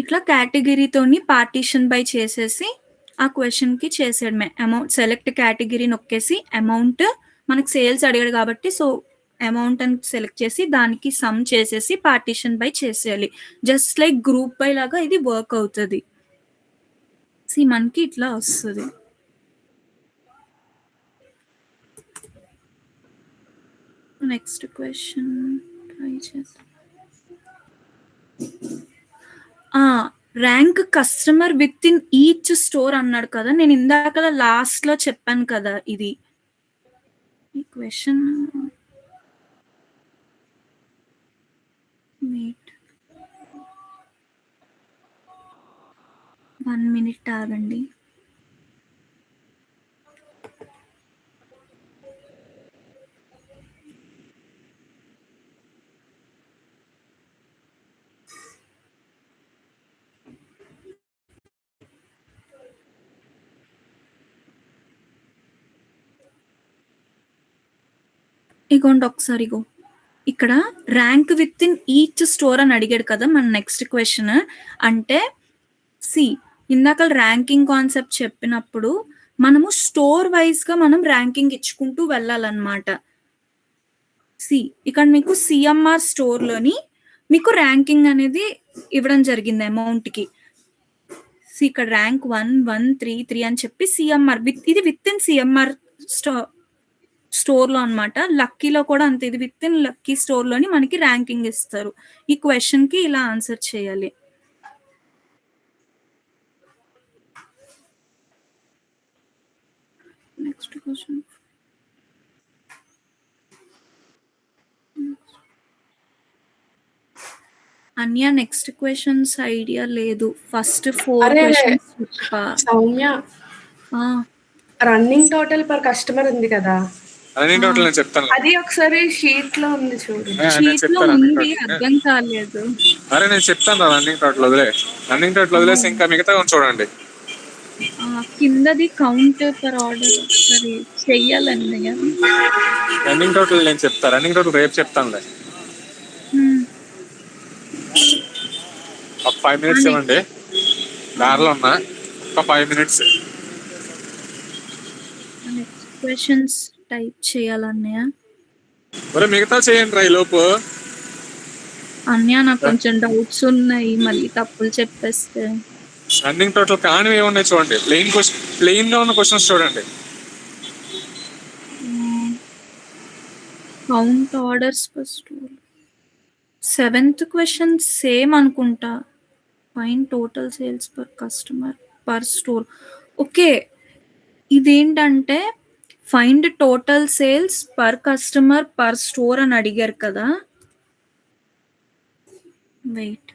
ఇట్లా కేటగిరీతోని partition by చేసేసి ఆ క్వెషన్‌కి చేసేయడమే. అమౌంట్ సెలెక్ట్ కేటగిరీ నొక్కేసి అమౌంట్ మనకు సేల్స్ అడిగాడు కాబట్టి సో, అమౌంట్ అని సెలెక్ట్ చేసి దానికి సమ్ చేసేసి పార్టిషన్ బై చేసేయాలి. జస్ట్ లైక్ గ్రూప్ బై లాగా ఇది వర్క్ అవుతది. మనకి ఇట్లా వస్తది. నెక్స్ట్ క్వెషన్ ట్రై చేద్దాం. Rank customer with in each store అన్నాడు కదా! నేను ఇందాక లాస్ట్‌లో చెప్పాను కదా! ఇది. ఈ క్వెషన్ వెయిట్ 1 మినిట్ ఆగండి. ఇగోండి ఒకసారి ఇగో. ఇక్కడ rank with in each store అని అడిగాడు కదా! మన నెక్స్ట్ క్వెషన్. అంటే ఇందాక ర్యాంకింగ్ కాన్సెప్ట్ చెప్పినప్పుడు మనము స్టోర్ వైస్‌గా మనం ర్యాంకింగ్ ఇచ్చుకుంటూ వెళ్ళాలన్నమాట. ఇక్కడ మీకు సీఎంఆర్ స్టోర్‌లోని మీకు ర్యాంకింగ్ అనేది ఇవ్వడం జరిగింది అమౌంట్‌కి. ఇక్కడ ర్యాంక్ 1, 1, 3, 3 అని చెప్పి సీఎంఆర్ ఇది విత్ ఇన్ సీఎంఆర్ స్టోర్‌లో అన్నమాట. లక్కీలో కూడా అంతే. ఇది విత్ ఇన్ లక్కీ స్టోర్‌లోని మనకి ర్యాంకింగ్ ఇస్తారు. ఈ క్వెషన్‌కి ఇలా ఆన్సర్ చేయాలి. Next question. అన్య నెక్స్ట్ క్వెషన్స్ ఐడియా లేదు. ఫస్ట్ 4 క్వెషన్స్ చెప్పా. Soumya running total per customer ఉంది కదా, రన్నింగ్ టోటల్ నేను చెప్తాను. అది ఒకసారి షీట్ లో ఉంది చూడు. షీట్ లో ఉంది, అర్థం కాలేదు. అరే నేను చెప్తాను రన్నింగ్ టోటల్ వదిలేసి ఇంకా మిగతా చూడండి. కిందది కౌంట్ పర్ ఆర్డర్ ఒకసారి చెయ్యాలండి. రన్నింగ్ టోటల్ నేను చెప్తాను. రన్నింగ్ టోటల్ రేపు చెప్తానులే. ఒక 5 మినిట్స్ ఇవ్వండి. దారిలో ఉన్నా, ఒక 5 మినిట్స్. నెక్స్ట్ క్వెషన్స్ టైప్ చేయాలన్నయ్య. మరి మిగతా చేయండి రా ఈ లోపు. అన్నయ్య నాకు కొంచెం డౌట్స్ ఉన్నాయి, మళ్ళీ తప్పులు చెప్పేస్తే. రన్నింగ్ టోటల్ కానివి ఏమున్నాయి చూడండి. ప్లెయిన్ లో ఉన్న క్వశ్చన్స్ చూడండి. Count orders per store. 7th question same అనుకుంటా. Find total sales per customer per store. Okay, ఇదేంటంటే find total sales per customer per store అని అడిగారు కదా. వెయిట్,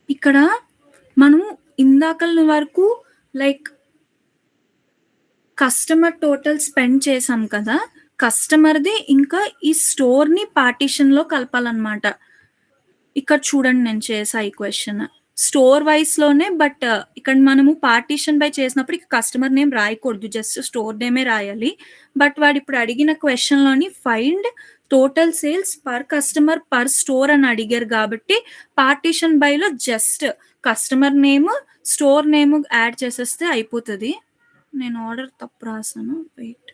ఇక్కడ మనము ఇందాకల వరకు లైక్ కస్టమర్ టోటల్ స్పెండ్ చేసాం కదా, కస్టమర్ది ఇంకా ఈ స్టోర్ ని పార్టిషన్ లో కలపాలన్నమాట. ఇక్కడ చూడండి నేను చేసా ఈ క్వెషన్ స్టోర్ వైస్ లోనే, బట్ ఇక్కడ మనము పార్టిషన్ బై చేసినప్పుడు ఇక కస్టమర్ నేమ్ రాయకూడదు, జస్ట్ స్టోర్ నేమే రాయాలి. బట్ వాడు ఇప్పుడు అడిగిన క్వెషన్ లోని find total sales per customer per store అని అడిగారు కాబట్టి పార్టిషన్ బై లో just customer name store name add చేసేస్తే అయిపోతుంది. నేను ఆర్డర్ తప్పు రాసాను. వెయిట్,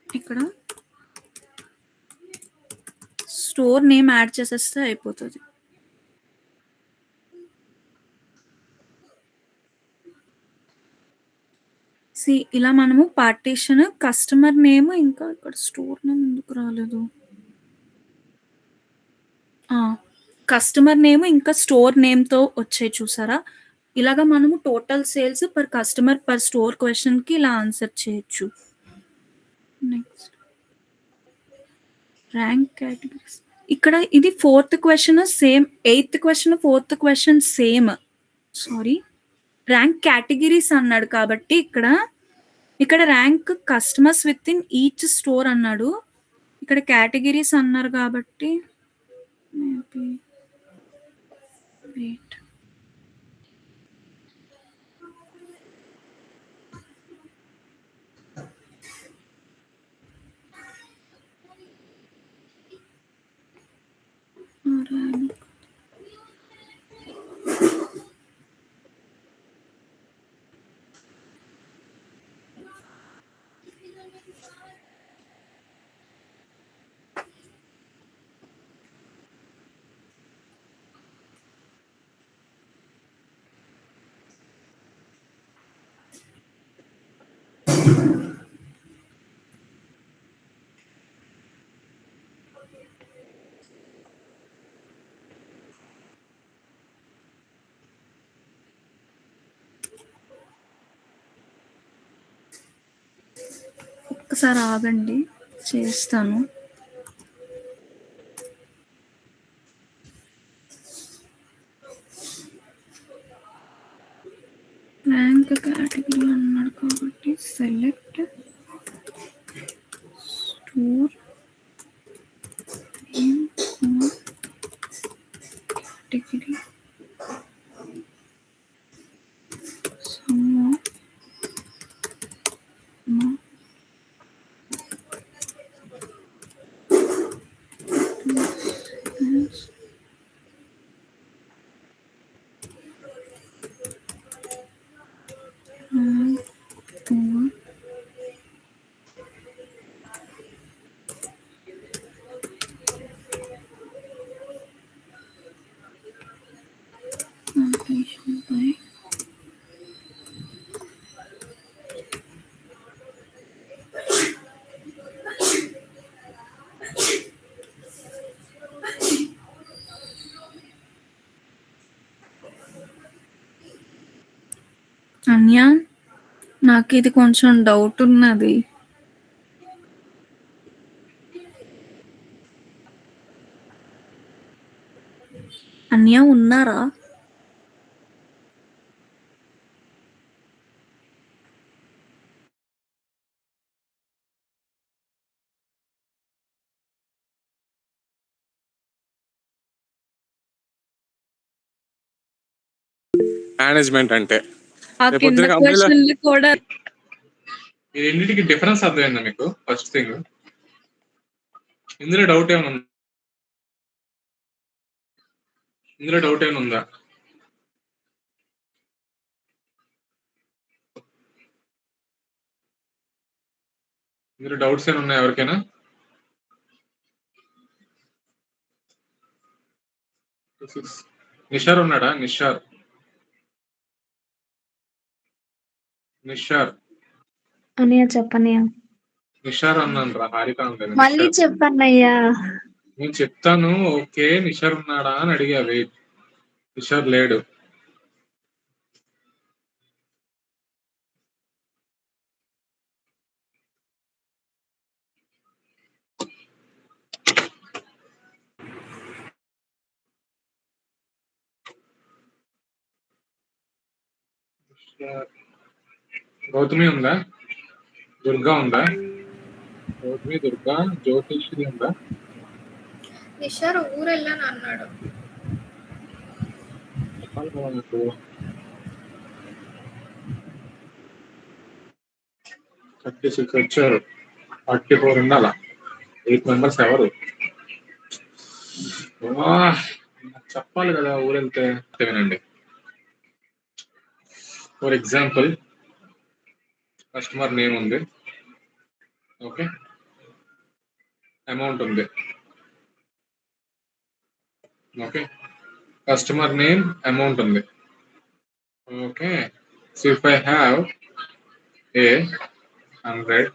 ఇక్కడ స్టోర్ నేమ్ యాడ్ చేసేస్తే అయిపోతుంది. ఇలా మనము పార్టిషన్ కస్టమర్ నేమ్ ఇంకా ఇక్కడ స్టోర్ నేమ్ ఎందుకు రాలేదు, కస్టమర్ నేమ్ ఇంకా స్టోర్ నేమ్ తో వచ్చాయి చూసారా. ఇలాగా మనము total sales per customer per store question కి ఇలా ఆన్సర్ చేయొచ్చు. Next rank categories. ఇక్కడ ఇది 4th question same, 8th question 4th question same. Sorry, rank categories అన్నాడు కాబట్టి ఇక్కడ ఇక్కడ rank customers with in each store అన్నాడు. ఇక్కడ కేటగిరీస్ అన్నారు కాబట్టి మేబీ వెయిట్. ర్యాంక్ ఒక్కసారి ఆగండి, చేస్తాను. ర్యాంక్ కేటగిరీ అన్నాడు కాబట్టి సెలెక్ట్ స్టోర్ నేమ్ కేటగిరీ అన్య, నాకు ఇది కొంచెం డౌట్ ఉన్నది. అన్య ఉన్నారా? మేనేజ్మెంట్ అంటే ఆ రేపు కింద పొద్దున కంపెనీలో క్వశ్చన్లు కూడా ఈ రెండింటికి డిఫరెన్స్ అర్థమైందా మీకు? ఫస్ట్ థింగ్, ఇందులో డౌట్ ఏమైనా ఉందా? ఇందులో డౌట్ ఏమైనా ఉందా? ఇందులో డౌట్స్ ఏమైనా ఉన్నాయా ఎవరికైనా? నిషార్ ఉన్నాడా? నిషార్ అన్నయ్య చెప్పన్నయ్య. నిషార్ అన్నాను రా, హారిక అనలేదు. మళ్ళీ చెప్పన్నయ్యా. నేను చెప్తాను. ఓకే, నిషార్ ఉన్నాడా అని అడిగా. వెయిట్, నిషార్ లేడు. గౌతమి ఉందా? దుర్గా ఉందా? గౌతమి, దుర్గా, జ్యోతిష్ది ఉందా? నిషార్ ఊరు వెళ్ళాను అన్నాడు. చెప్పాలి కదా నాకు. 36 వచ్చారు, 44 ఉండాలా. 8 మెంబర్స్ ఎవరు? నాకు చెప్పాలి కదా ఊరెళ్తే. వినండి, ఫర్ ఎగ్జాంపుల్ కస్టమర్ నేమ్ ఉంది, ఓకే, అమౌంట్ ఉంది, ఓకే, కస్టమర్ నేమ్, అమౌంట్ ఉంది, okay. So if I have A 100,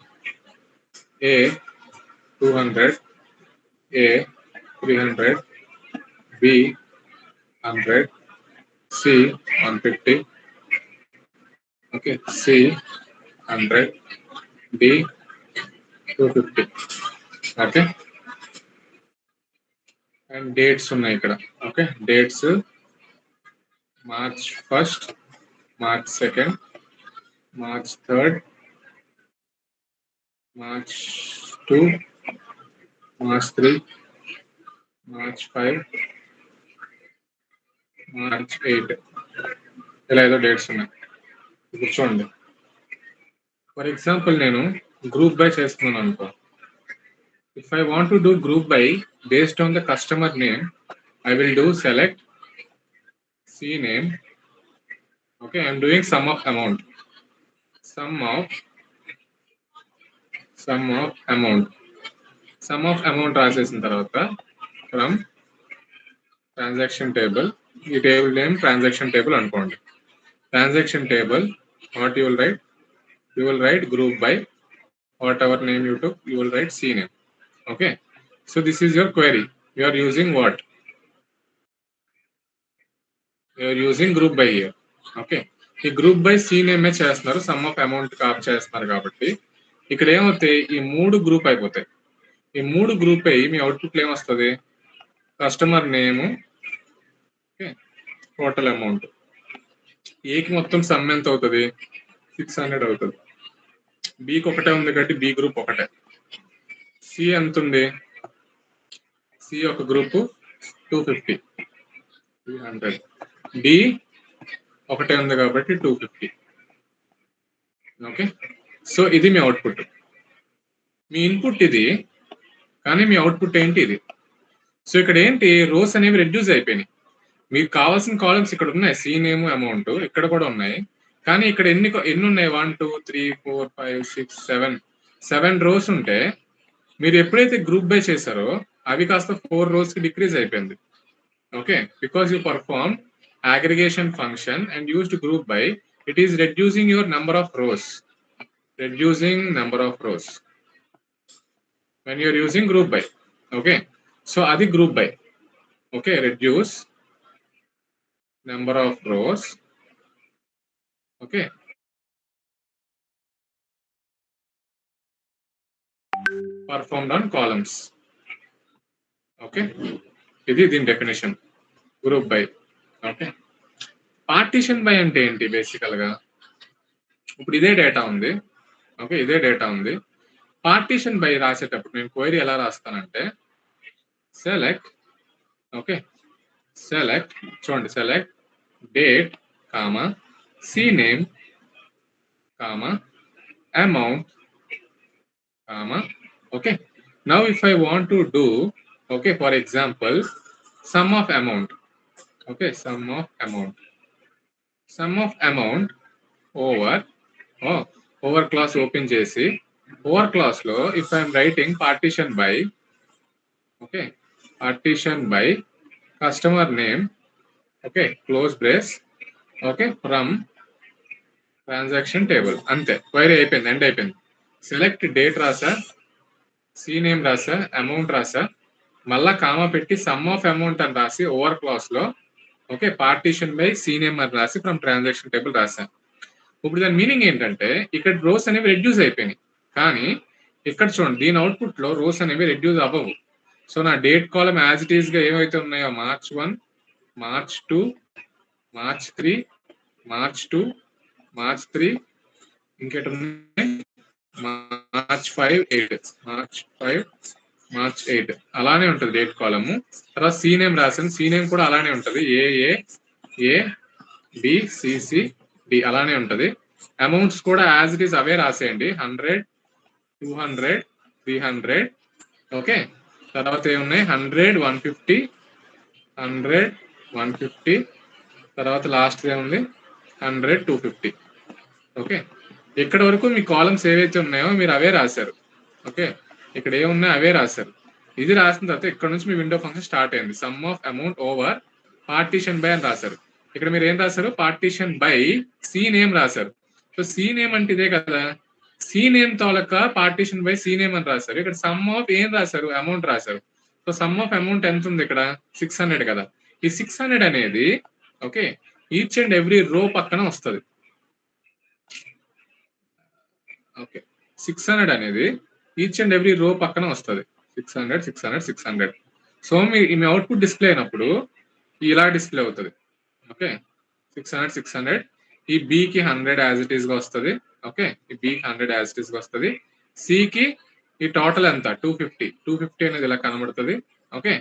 A 200, A 300, B 100, C 150, okay, C 100, D 250, okay. And dates ఉన్నాయి ఇక్కడ, okay. Dates March 1st, March 2nd, March 3rd, March 2, March 3, March 5, March 8 ఇలా ఏదో dates ఉన్నాయి. ఇప్పుడు చూడండి, for example నేను group by చేస్తున్నాను అనుకో. If I want to do group by based on the customer name, I will do select CNAME. Okay, I'm doing sum of amount. Sum of amount. Sum of amount రాసేసిన తర్వాత from transaction table, ఈ table name transaction table అనుకోండి. Transaction table, what you will write? You will write group by, whatever name you took, you will write CNAME. Okay, so this is your query. You are using what? You are using group by here. Okay, ఈ group by CNAME చేస్తున్నారు, some of amount cap చేస్తున్నారు కాబట్టి ఇక్కడ ఏమవుతాయి, ఈ 3 group అయిపోతాయి. ఈ 3 group అయ్యి మీ అవుట్పుట్ ఏమొస్తుంది, customer name, okay, total amount. ఏకి మొత్తం సమ్ ఎంత అవుతుంది, 600 అవుతుంది. బికి ఒకటే ఉంది కాబట్టి బి గ్రూప్ ఒకటే. సి ఎంత ఉంది, సి ఒక గ్రూప్ 250, 300. డి ఒకటే ఉంది కాబట్టి 250. ఓకే, సో ఇది మీ అవుట్పుట్. మీ ఇన్పుట్ ఇది, కానీ మీ అవుట్పుట్ ఏంటి ఇది. సో ఇక్కడ ఏంటి, రోస్ అనేవి రెడ్యూస్ అయిపోయినాయి. మీకు కావాల్సిన కాలమ్స్ ఇక్కడ ఉన్నాయి, CNAME అమౌంట్ ఇక్కడ కూడా ఉన్నాయి, కానీ ఇక్కడ ఎన్ని ఉన్నాయి, 1 2 3 4 5 6 7 రోస్ ఉంటే మీరు ఎప్పుడైతే గ్రూప్ బై చేశారో అవి కాస్త 4 రోస్ కి డిక్రీజ్ అయిపోయింది. Okay, because you perform aggregation function and used group by, it is reducing your number of rows, reducing number of rows when you are using group by. Okay, so adi group by. Okay, reduce number of rows. Okay, performed on columns. Okay, ఇది దీని definition group by. Okay, partition by అంటే ఏంటి, బేసికల్ గా ఇప్పుడు ఇదే data ఉంది. Okay, ఇదే డేటా ఉంది. పార్టీషన్ బై రాసేటప్పుడు నేను క్వైరీ ఎలా రాస్తానంటే సెలెక్ట్, ఓకే, సెలెక్ట్, చూడండి, select date comma CNAME comma amount comma. Okay, now if I want to do, okay, for example, sum of amount. Okay, sum of amount over class open చేసి over class లో if I am writing partition by, okay, partition by customer name, okay, close brace, okay, from transaction table. అంతే, query అయిపోయింది, end అయిపోయింది. Select date రాసా, CNAME రాసా, amount రాసా, మళ్ళా comma పెట్టి సమ్ ఆఫ్ అమౌంట్ అని రాసి ఓవర్ క్లాస్ లో, ఓకే, పార్టీషన్ బై CNAME అని రాసి ఫ్రమ్ ట్రాన్సాక్షన్ టేబుల్ రాశాను. ఇప్పుడు దాని మీనింగ్ ఏంటంటే ఇక్కడ రోస్ అనేవి రెడ్యూస్ అయిపోయినాయి, కానీ ఇక్కడ చూడండి దీని అవుట్పుట్ లో రోస్ అనేవి రెడ్యూస్ అవ్వవు. సో నా date column as it is గా ఏమైతే ఉన్నాయో March 1, March 2, March 3, March 2, March 3, ఇంకేట March 5, 8, March 5, March 8 అలానే ఉంటుంది డేట్ కాలము. తర్వాత CNAME రాసాను, CNAME కూడా అలానే ఉంటుంది, AABCCD అలానే ఉంటుంది. అమౌంట్స్ కూడా యాజ్ ఇట్ ఈస్ అవే రాసేయండి, 100, 200, 300. ఓకే, తర్వాత ఏమున్నాయి 100, 150, 100, 150, తర్వాత లాస్ట్ ఏముంది 100, 250. ఓకే, ఇక్కడ వరకు మీ కాలమ్స్ ఏవైతే ఉన్నాయో మీరు అవే రాశారు. ఓకే, ఇక్కడ ఏమున్నాయో అవే రాశారు. ఇది రాసిన తర్వాత ఇక్కడ నుంచి మీ విండో ఫంక్షన్ స్టార్ట్ అయింది. Some of amount over partition by అని రాశారు. ఇక్కడ మీరు ఏం రాశారు, పార్టీషన్ బై CNAME రాశారు. సో CNAME అంటే ఇదే కదా, CNAME taluka partition by CNAME అని రాశారు. ఇక్కడ సమ్ ఆఫ్ ఏం రాశారు, అమౌంట్ రాశారు. సో సమ్ ఆఫ్ అమౌంట్ ఎంత ఉంది ఇక్కడ, 600 కదా. ఈ 600 అనేది, ఓకే, ఈచ్ అండ్ ఎవ్రీ రో పక్కన వస్తుంది. ఓకే, 600 అనేది ఈచ్ అండ్ ఎవ్రీ రో పక్కన వస్తుంది. 600, 600, 600. సో మీ అవుట్పుట్ డిస్ప్లే అయినప్పుడు ఇలా డిస్ప్లే అవుతుంది. ఓకే, 600, 600. ఈ బికి 100 యాజ్ ఇట్ ఈస్ గా వస్తుంది. ఓకే, ఈ బికి 100 యాజ్ ఇట్ ఈస్ గా వస్తుంది. సికి ఈ టోటల్ ఎంత 250 అనేది ఇలా కనబడుతుంది. ఓకే,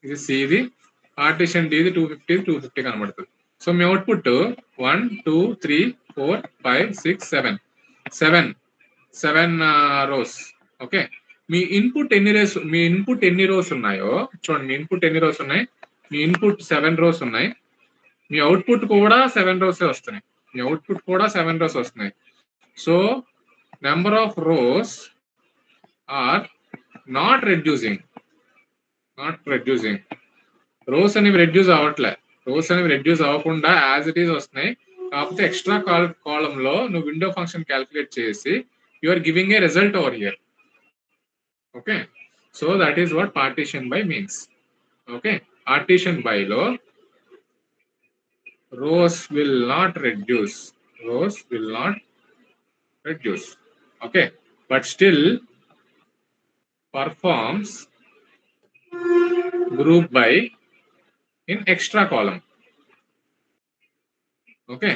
ఇది సిది, పార్టీషన్ డిది 250 కనబడుతుంది. సో మీ అవుట్పుట్ 1 2 3 4 5 6 7 రోస్. ఓకే, మీ ఇన్పుట్ ఎన్ని రోస్ ఉన్నాయో చూడండి. మీ ఇన్పుట్ ఎన్ని రోస్ ఉన్నాయి? మీ ఇన్పుట్ 7 రోస్ ఉన్నాయి. మీ అవుట్పుట్ కూడా 7 రోస్ వస్తున్నాయి. So number of rows are not reducing. Rows అనేవి రెడ్యూస్ అవ్వకుండా యాజ్ ఇట్ ఈస్ వస్తున్నాయి. కాకపోతే ఎక్స్ట్రా కాలమ్ లో నువ్వు విండో ఫంక్షన్ క్యాల్కులేట్ చేసి you are giving a result over here. Okay, so that is what partition by means. Okay, partition by లో rows will not reduce. Okay, but still performs group by in extra column. Okay,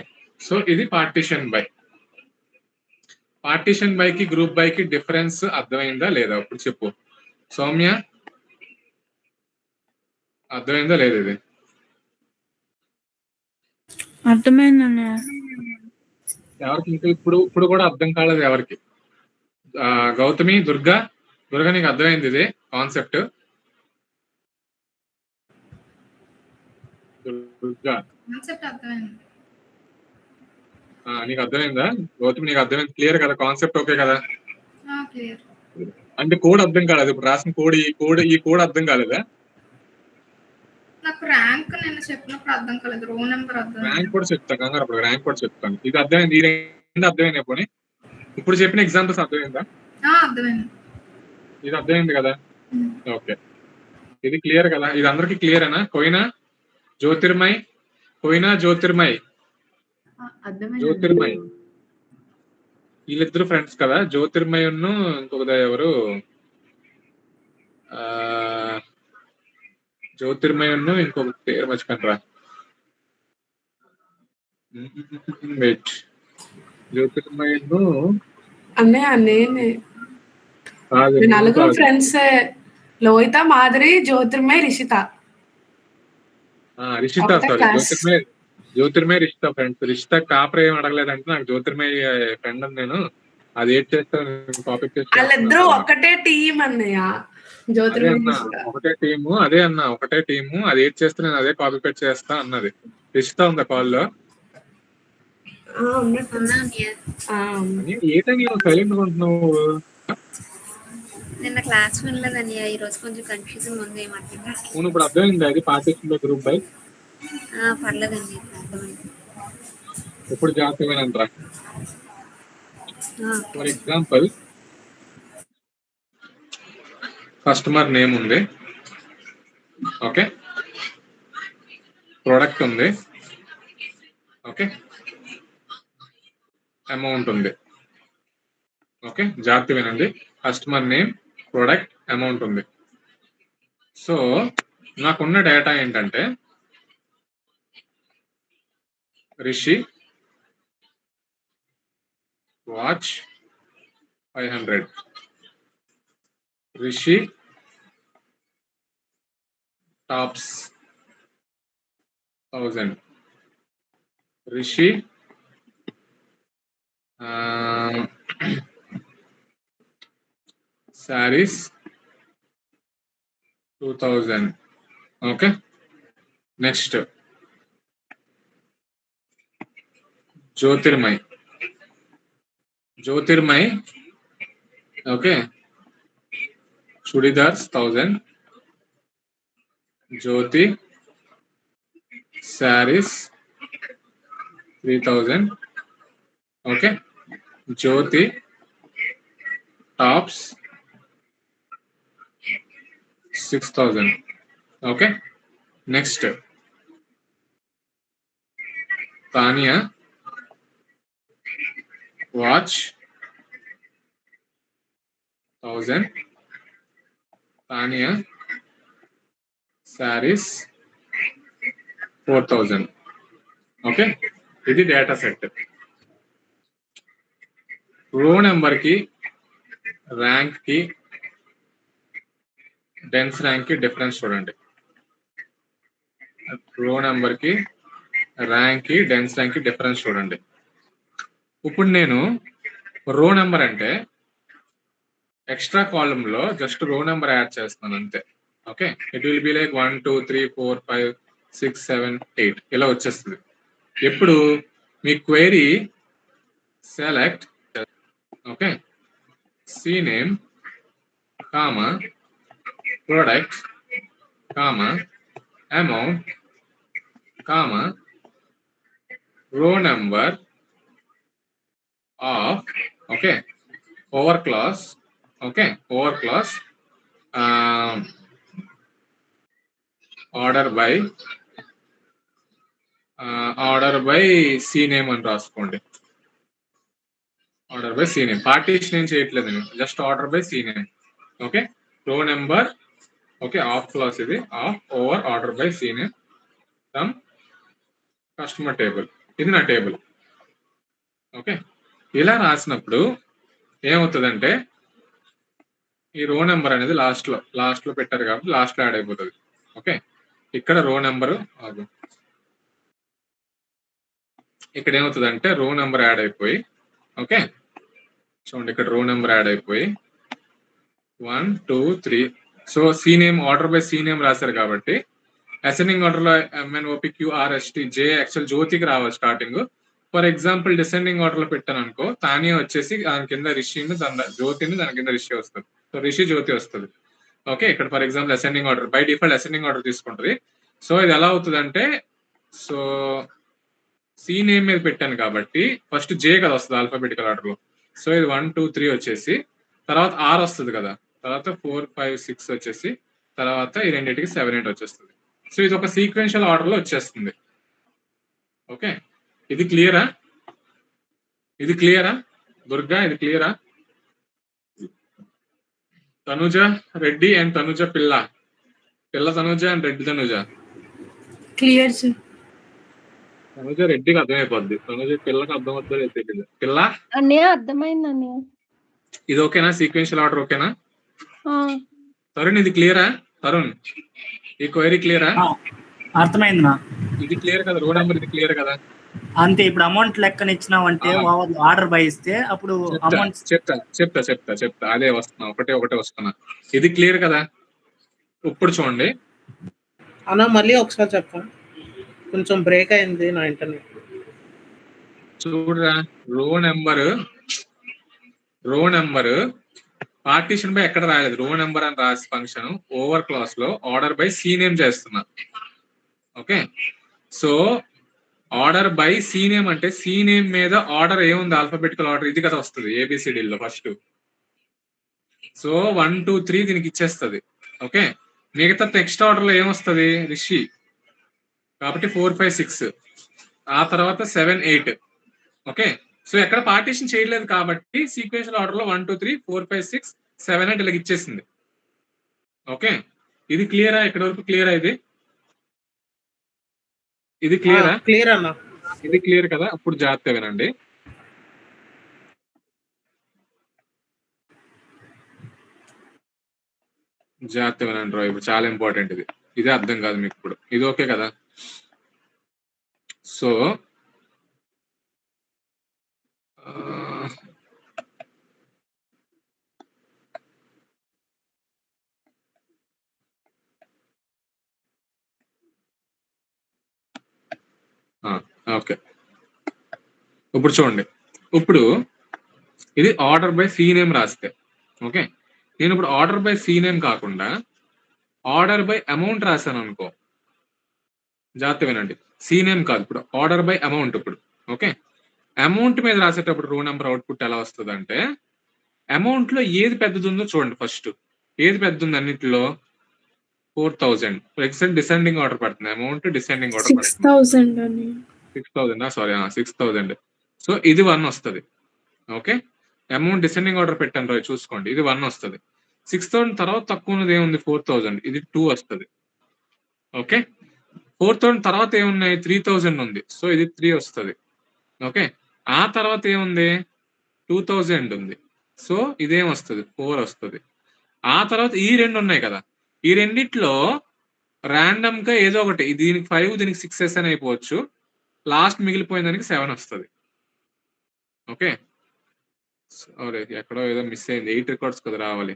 so ఇది partition by కి group by కి difference అర్థమైందా లేదా? ఇప్పుడు చెప్పు సౌమ్య, అర్థమైందా లేదా? ఇది అర్థమైందన్నయ్య. ఎవరికి ఇంకా ఇప్పుడు కూడా అర్థం కాలేదు ఎవరికి? గౌతమి, దుర్గా నీకు అర్థమైంది ఇది కాన్సెప్ట్? దుర్గా నీకు అర్థమైందా? గౌతమి నీకు అర్థమైంది? క్లియర్ కదా కాన్సెప్ట్? ఓకే కదా? అంటే కోడ్ అర్థం కాలేదు. ఇప్పుడు రాసిన ఈ కోడ్ అర్థం కాలేదా? నాకు ర్యాంక్ నేను చెప్పినప్పుడు అర్థం కాలేదు. రో నెంబర్ అర్థం. ర్యాంక్ కూడా చెప్తాను కంగారు, అప్పుడు ర్యాంక్ కూడా చెప్తాను. ఇది అర్థమైంది? ఈ రెండు అర్థమైంది పోనీ? ఇప్పుడు చెప్పిన ఎగ్జాంపుల్స్ అర్థమైందా? అర్థమైంది. ఇది అర్థమైంది కదా? ఓకే, ఇది క్లియర్ కదా? ఇది అందరికి క్లియర్ అనా? కోయినా జ్యోతిర్మయ్ వీళ్ళిద్దరు ఫ్రెండ్స్ కదా, జ్యోతిర్మయ్ ఇంకొక ఎవరు, జ్యోతిర్మయ్ ఇంకొక పేరు మర్చిపోయినరా. వెయిట్, జ్యోతిర్మయ్ నేనే నలుగురు ఫ్రెండ్స్. లోహిత, మాధురి, జ్యోతిర్మయ్, రిషిత. జ్యోతిర్మయ్ రిషిత ఫ్రెండ్స్. రిషిత కాపర్ ఏం అడగలేదంటే నాకు జ్యోతిర్మయ్ ఫ్రెండ్ అని నేను అది ఏడ్ చేస్తాను, కాపీ చేస్తాను. వాళ్ళిద్దరూ ఒకటే టీం అన్నయ్య. ఒకటే టీము, ఒకటే టీము. అది ఏడ్ చేస్తే నేను అదే కాపీ పేస్ట్ చేస్తా అన్నది. రిషిత ఉందా కాల్లో? ఏంటని సైలెంట్ గా ఉంటున్నావు? నిన్న క్లాస్ వినలేదని ఈ రోజు కొంచెం కన్ఫ్యూజింగ్ ఉంది. ఏమంటున్నా ఇప్పుడు అర్థమైంది అది పార్టీషన్ బై గ్రూప్ బై? పర్లేదండి, అర్థమైంది. ఎప్పుడు జాగ్రత్తగా. ఫర్ ఎగ్జాంపుల్ కస్టమర్ నేమ్ ఉంది, ఓకే, ప్రోడక్ట్ ఉంది, ఓకే, అమౌంట్ ఉంది. ఓకే, జాగ్రత్త వినండి. కస్టమర్ నేమ్, ప్రోడక్ట్, అమౌంట్ ఉంది. సో నాకున్న డేటా ఏంటంటే Rishi watch 500, Rishi tops 1000, Rishi sarees 2000. Okay, next Jyotirmay, okay, chudidars 1000, Jyoti sarees 3000, okay, Jyoti tops 6000. Okay, next Tania watch 1000, Tania sarees 4000. Okay, ఇది డేటా సెట్. రో నెంబర్ కి ర్యాంక్ కి డెన్స్ ర్యాంక్ కి డిఫరెన్స్ చూడండి. రో నెంబర్ కి ర్యాంక్ కి డెన్స్ ర్యాంక్ కి డిఫరెన్స్ చూడండి. ఇప్పుడు నేను రో నెంబర్ అంటే ఎక్స్ట్రా కాలమ్ లో జస్ట్ రో నెంబర్ యాడ్ చేస్తున్నాను అంతే. Okay, it will be like 1 2 3 4 5 6 7 8 ఇలా వచ్చేస్తుంది. ఎప్పుడు మీ query select okay C name comma product comma amount comma row number of okay over class order by C name అని రాసుకోండి. Order by C name, partition ఏం చేయట్లేదు నేను, just order by C name. Okay, row number okay of clause ఇది of over order by C name from customer table. ఇది నా table. Okay, ఇలా రాసినప్పుడు ఏమవుతుందంటే ఈ రో నెంబర్ అనేది లాస్ట్ లో పెట్టారు కాబట్టి లాస్ట్ లో యాడ్ అయిపోతుంది. ఓకే, ఇక్కడ రో నెంబరు ఇక్కడ ఏమవుతుందంటే రో నెంబర్ యాడ్ అయిపోయి ఓకే చూడండి ఇక్కడ రో నెంబర్ యాడ్ అయిపోయి 1 2 3. So C name order by C name రాశారు కాబట్టి అసెండింగ్ ఆర్డర్ లో MNOPQRST J యాక్చువల్ జ్యోతికి రావాలి starting. For example descending order లో పెట్టాను అనుకో, తానే వచ్చేసి దాని కింద రిషిని జ్యోతిని దాని కింద రిషి వస్తుంది. సో రిషి జ్యోతి వస్తుంది. ఓకే, ఇక్కడ for example ascending order by default ascending order తీసుకుంటుంది. సో ఇది ఎలా అవుతుంది అంటే సో సి నేమ్ మీద పెట్టాను కాబట్టి ఫస్ట్ జే కదా వస్తుంది ఆల్ఫాబెటికల్ ఆర్డర్ లో. సో ఇది 1 2 3 వచ్చేసి తర్వాత ఆర్ వస్తుంది కదా, తర్వాత 4 5 6 వచ్చేసి తర్వాత ఈ రెండింటికి 7 8 వచ్చేస్తుంది. సో ఇది ఒక సీక్వెన్షియల్ ఆర్డర్ లో వచ్చేస్తుంది. ఓకే, ఇది క్లియరా దుర్గా? ఇది క్లియరా? తనుజ రెడ్డి అండ్ తనుజ పిల్ల Tanuja and Reddy Tanuja clear sir. Tanuja రెడ్డికి అర్థమైపోద్ది, తనుజ పిల్లకి అర్థమవుతుందో తెలియదు. పిల్ల అన్నయ్య అర్థమైంది అన్నయ్య. ఇది ఓకేనా? సీక్వెన్షియల్ ఆర్డర్ ఓకేనా? తరుణ్ ఇది క్లియరా? తరుణ్ ఈ క్వైరీ క్లియరా? అర్థమైంది నా. ఇది క్లియర్ కదా? రో నెంబర్ ఇది క్లియర్ కదా? అంతే. ఇప్పుడు అమౌంట్ లెక్కన ఇచ్చినావంటే ఆర్డర్ బై ఇస్తే అప్పుడు అమౌంట్ చెప్తా అదే వస్తున్నా ఒకటే వస్తున్నా. ఇది క్లియర్ కదా? ఇప్పుడు చూడండి అన్న, మళ్ళీ ఒకసారి చెప్పా, కొంచెం బ్రేక్ అయింది నా ఇంటర్నెట్. చూడరా, రో నెంబర్ పార్టీషన్ బై ఎక్కడ రాయలేదు, రో నెంబర్ అని రాసి ఫంక్షన్ ఓవర్ క్లాస్ లో ఆర్డర్ బై సి నేమ్ చేస్తున్నా. Okay, so order by C name అంటే సి నేమ్ మీద ఆర్డర్ ఏముంది, ఆల్ఫాబెటికల్ ఆర్డర్ ఇది కదా వస్తుంది ABCD లో ఫస్ట్. సో 1 2 3 దీనికి ఇచ్చేస్తుంది. ఓకే, మిగతా నెక్స్ట్ ఆర్డర్ లో ఏమొస్తుంది, రిషి కాబట్టి 4 5 6 ఆ తర్వాత 7 8. ఓకే, సో ఎక్కడ పార్టీషన్ చేయలేదు కాబట్టి సీక్వెన్షియల్ ఆర్డర్ లో 1 2 3 4 5 6 7 8 ఇలాగ ఇచ్చేసింది. ఓకే, ఇది క్లియరా? ఇక్కడ వరకు క్లియరా? ఇది క్లియరా? క్లియర్ అన్న, ఇది క్లియర్ కదా? అప్పుడు జాగ్రత్త వినండి. ఇప్పుడు చాలా ఇంపార్టెంట్ ఇది. ఇదే అర్థం కాదు మీకు ఇప్పుడు. ఇది ఓకే కదా? సో ఓకే, ఇప్పుడు చూడండి, ఇప్పుడు ఇది ఆర్డర్ బై సి నేమ్ రాస్తే ఓకే, నేను ఇప్పుడు ఆర్డర్ బై సి నేమ్ కాకుండా ఆర్డర్ బై అమౌంట్ రాశాను అనుకో, జాగ్రత్త వినండి, సి నేమ్ కాదు, ఇప్పుడు ఆర్డర్ బై అమౌంట్. ఇప్పుడు ఓకే, అమౌంట్ మీద రాసేటప్పుడు రో నెంబర్ అవుట్పుట్ ఎలా వస్తుంది అంటే అమౌంట్ లో ఏది పెద్దది ఉందో చూడండి. ఫస్ట్ ఏది పెద్ద ఉంది అన్నింటిలో? 4000. ఫర్ ఎగ్జాంపుల్ డిసెండింగ్ ఆర్డర్ పడుతుంది, అమౌంట్ డిసెండింగ్ ఆర్డర్ పడుతుంది 6000 సారీ 6000. సో ఇది 1 వస్తుంది. ఓకే, అమౌంట్ డిసెండింగ్ ఆర్డర్ పెట్టాను రోజు చూసుకోండి, ఇది 1 వస్తుంది. 6000 తర్వాత తక్కువ ఉన్నది ఏముంది, 4000, ఇది 2 వస్తుంది. ఓకే, 4000 తర్వాత ఏమున్నాయి, 3000 ఉంది, సో ఇది 3 వస్తుంది. ఓకే, ఆ తర్వాత ఏముంది, 2000 ఉంది, సో ఇదేం వస్తుంది 4 వస్తుంది. ఆ తర్వాత ఈ 2 ఉన్నాయి కదా, ఈ రెండిట్లో ర్యాండమ్ గా ఏదో ఒకటి, దీనికి 5 దీనికి 6 అని అయిపోవచ్చు. లాస్ట్ మిగిలిపోయిన దానికి 7 వస్తుంది. ఓకే, ఎక్కడో ఏదో మిస్ అయింది. 8 రికార్డ్స్ కదా రావాలి.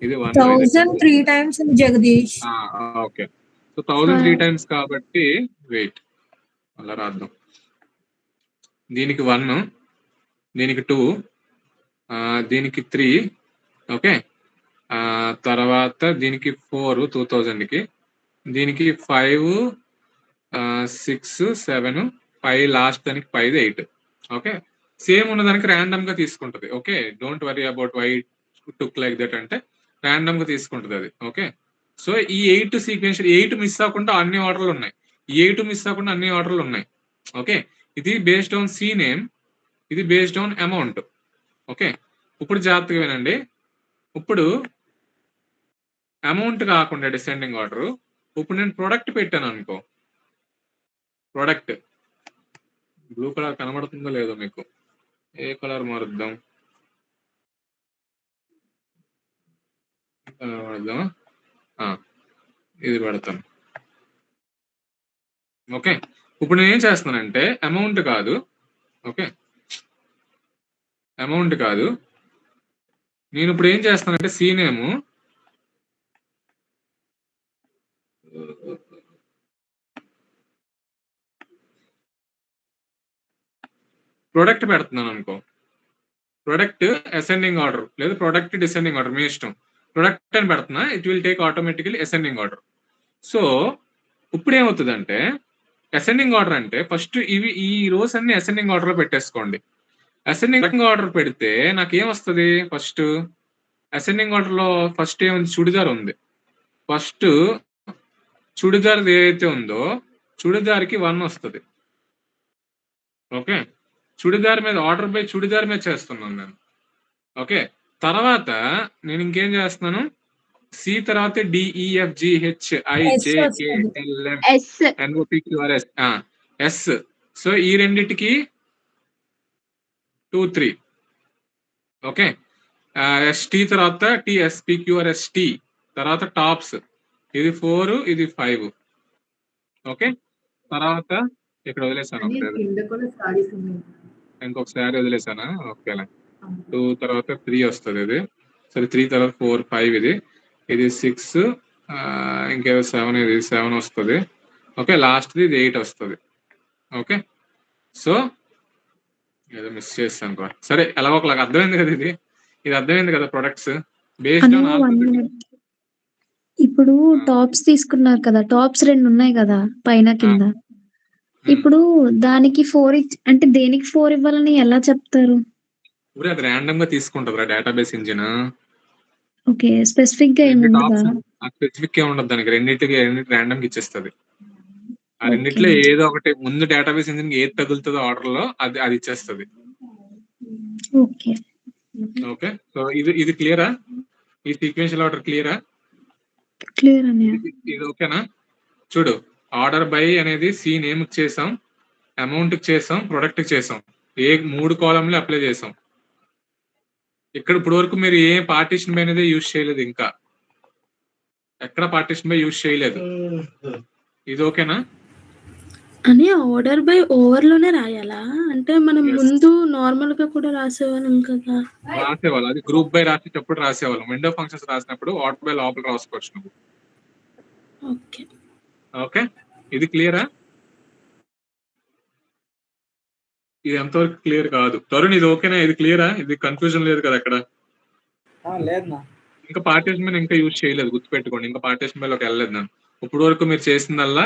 ఇది 1000 3 times Jagadish. Okay, so 1000 3 times కాబట్టి వెయిట్ అలా రాద్దాం. దీనికి 1, దీనికి 2, దీనికి 3. ఓకే, తర్వాత దీనికి 4 2000కి, దీనికి 5 6 7 5, లాస్ట్ దానికి 5 8. ఓకే, సేమ్ ఉన్నదానికి ర్యాండమ్ గా తీసుకుంటది. Okay, don't worry about why took like that అంటే ర్యాండమ్ గా తీసుకుంటది అది. ఓకే, సో ఈ 8 సీక్వెన్షియల్, 8 మిస్ అవ్వకుండా అన్ని ఆర్డర్లు ఉన్నాయి, ఈ 8 మిస్ అవ్వకుండా అన్ని ఆర్డర్లు ఉన్నాయి. ఓకే, ఇది బేస్డ్ ఆన్ సి నేమ్, ఇది బేస్డ్ ఆన్ అమౌంట్. ఓకే, ఇప్పుడు జాగ్రత్తగా వినండి. ఇప్పుడు అమౌంట్ కాకుండా డిసెండింగ్ ఆర్డర్, ఇప్పుడు నేను ప్రొడక్ట్ పెట్టాను అనుకో, ప్రొడక్ట్ బ్లూ కలర్ కనబడుతుందో లేదో మీకు, ఏ కలర్ మారుద్దాం, ఇది పెడతాను. ఓకే, ఇప్పుడు నేను ఏం చేస్తున్నానంటే అమౌంట్ కాదు, ఓకే అమౌంట్ కాదు, నేను ఇప్పుడు ఏం చేస్తానంటే సి నేమ్ ప్రొడక్ట్ పెడుతున్నాను అనుకో, ప్రొడక్ట్ అసెండింగ్ ఆర్డర్ లేదా ప్రొడక్ట్ డిసెండింగ్ ఆర్డర్ మీ ఇష్టం. ప్రొడక్ట్ అని పెడుతున్నా, it will take automatically ascending order. So ఇప్పుడు ఏమవుతుందంటే అసెండింగ్ ఆర్డర్ అంటే ఫస్ట్ ఇవి ఈ రోస్ అన్ని అసెండింగ్ ఆర్డర్ లో పెట్టేసుకోండి. అసెండింగ్ ఆర్డర్ పెడితే నాకు ఏమొస్తుంది, ఫస్ట్ అసెండింగ్ ఆర్డర్ లో ఫస్ట్ ఏముంది, చుడిదార్ ఉంది. ఫస్ట్ చుడిదార్ ఏదైతే ఉందో చుడిదార్కి 1 వస్తుంది. ఓకే, చుడిదార్ మీద ఆర్డర్ బై చుడిదార్ మీద చేస్తున్నాను నేను. ఓకే, తర్వాత నేను ఇంకేం చేస్తున్నాను, సి తర్వాత DEFGHIJKLMNOPQRS ఎస్. సో ఈ రెండిటికి 2 3. ఓకే, ST తర్వాత TSPQRST, తర్వాత టాప్స్ ఇది 4 ఇది 5. ఓకే, తర్వాత ఇక్కడ వదిలేసాను, ఇంకొకసారి వదిలేసానా. ఓకేలా 2 తర్వాత 3 వస్తుంది ఇది. సరే 3 తర్వాత 4 5, ఇది 6, ఇంకేదో 7, ఇది 7 వస్తుంది. ఓకే, లాస్ట్ ఇది 8 వస్తుంది. ఓకే, సో ఏదో మిస్ చేస్తాను రా. సరే ఎలా ఒకలాగా అర్థమైంది కదా, ఇది అర్థమైంది కదా. ప్రొడక్ట్స్ బేస్డ్ ఆన్ ఇప్పుడు టాప్స్ తీసుకున్నారు కదా, టాప్స్ 2 ఉన్నాయి కదా పైన కింద. ఇప్పుడు దానికి 4 అంటే దేనికి 4 ఇవ్వాలని ఎలా చెప్తారు? ఇప్పుడు అది ర్యాండమ్ గా తీసుకుంటది డేటాబేస్ ఇంజిన్. ఓకే, స్పెసిఫిక్ గా ఏముండదా? స్పెసిఫిక్ గా ఉండదు దానికి, రెండింటికి ర్యాండమ్ గా ఇచ్చేస్తుంది. ఆ రెండిట్లో ఏదో ఒకటి ముందు డేటాబేస్ ఇంజిన్ ఏది తగులుతుందో ఆర్డర్ లో అది ఇచ్చేస్తుంది. ఓకే ఓకే, సో ఇది క్లియరా? ఈ సీక్వెన్షియల్ ఆర్డర్ క్లియరా? క్లియర్ అని ఇది ఓకేనా? చూడు, ఆర్డర్ బై అనేది సి నేమ్ కి చేసాం, అమౌంట్ కి చేసాం, ప్రొడక్ట్ కి చేసాం, 3 కాలంలో అప్లై చేసాం. ఇక్కడ ఇప్పుడు వరకు మీరు ఏ పార్టీషన్ బై అనేది యూజ్ చేయలేదు, ఇంకా ఎక్కడ పార్టీషన్ బై యూజ్ చేయలేదు. ఇది ఓకేనా? అని ఆర్డర్ బై ఓవర్ లోనే రాయాలా? అంటే మనం ముందు నార్మల్ గా కూడా రాసేవాళ్ళం కదా. రాసేవాళ్ళు, అది గ్రూప్ బై రాసేటప్పుడు రాసేవాళ్ళం. విండో ఫంక్షన్స్ రాసినప్పుడు ఆర్డర్ బై లోపల రాసుకోవచ్చు నువ్వు. ఓకే ఓకే, ఇది క్లియరా? ఇది ఎంతవరకు క్లియర్ కాదు తరుణ్? ఇది ఓకేనా? ఇది క్లియరా? ఇది కన్ఫ్యూజన్ లేదు కదా అక్కడ? లేదు, ఇంకా పార్టీషన్ మీద ఇంకా యూజ్ చేయలేదు, గుర్తుపెట్టుకోండి. ఇంకా పార్టీషన్ బై లోకి వెళ్ళలేదు నేను. ఇప్పుడు వరకు మీరు చేసిందల్లా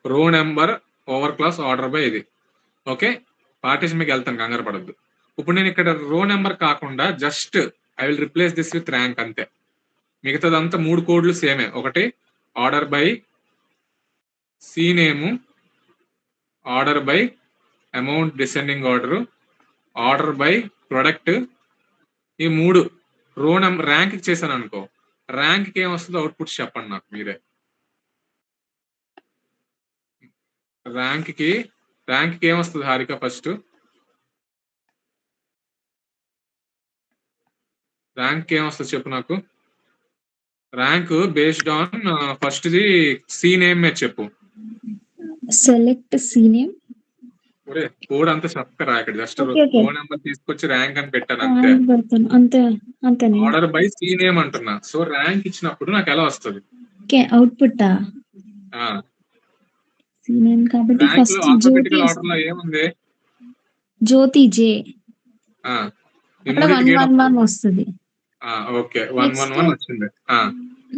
row number over class order by ఇది. ఓకే, పార్టీషన్ మీకు వెళ్తాను, కంగారు పడద్దు. ఇప్పుడు నేను ఇక్కడ రో నెంబర్ కాకుండా just I will replace this with rank అంతే. మిగతాదంతా 3 కోడ్లు సేమే. ఒకటి order by C name, order by amount descending order, order by product. ఈ 3 రో నెంబర్ ర్యాంక్ చేశాను అనుకో, ర్యాంక్ కి ఏమొస్తుందో అవుట్పుట్ చెప్పండి నాకు మీరే. ర్యాంక్ కి ఏమొస్తుంది హారిక? ఫస్ట్ ర్యాంక్ ఏమొస్తుంది చెప్పు నాకు. ర్యాంక్ బేస్డ్ ఆన్ ఫస్ట్ది సి నేమ్ చెప్పు. Select C name. ఒరే కోడ్ అంతా చెప్పరా, ఇక్కడ just okay okay row number తీసుకొచ్చి ర్యాంక్ అని పెట్టాను అంతే. ర్యాంక్ పెడతాను అంతే. అంతేనా? ఆర్డర్ బై సి నేమ్ అంటున్నా. సో ర్యాంక్ ఇచ్చినప్పుడు నాకు ఎలా వస్తుంది? ఓకే అవుట్పుట్ సి నేమ్ కాబట్టి ర్యాంక్ లో ఫస్ట్ జ్యోతి ఆల్ఫాబెటికల్ ఆర్డర్ లో ఏముంది? జ్యోతి జే. ఆ, ఈ అక్కడ మూడింటికి 111 వస్తుంది. ఓకే నెక్స్ట్ 111 వచ్చింది.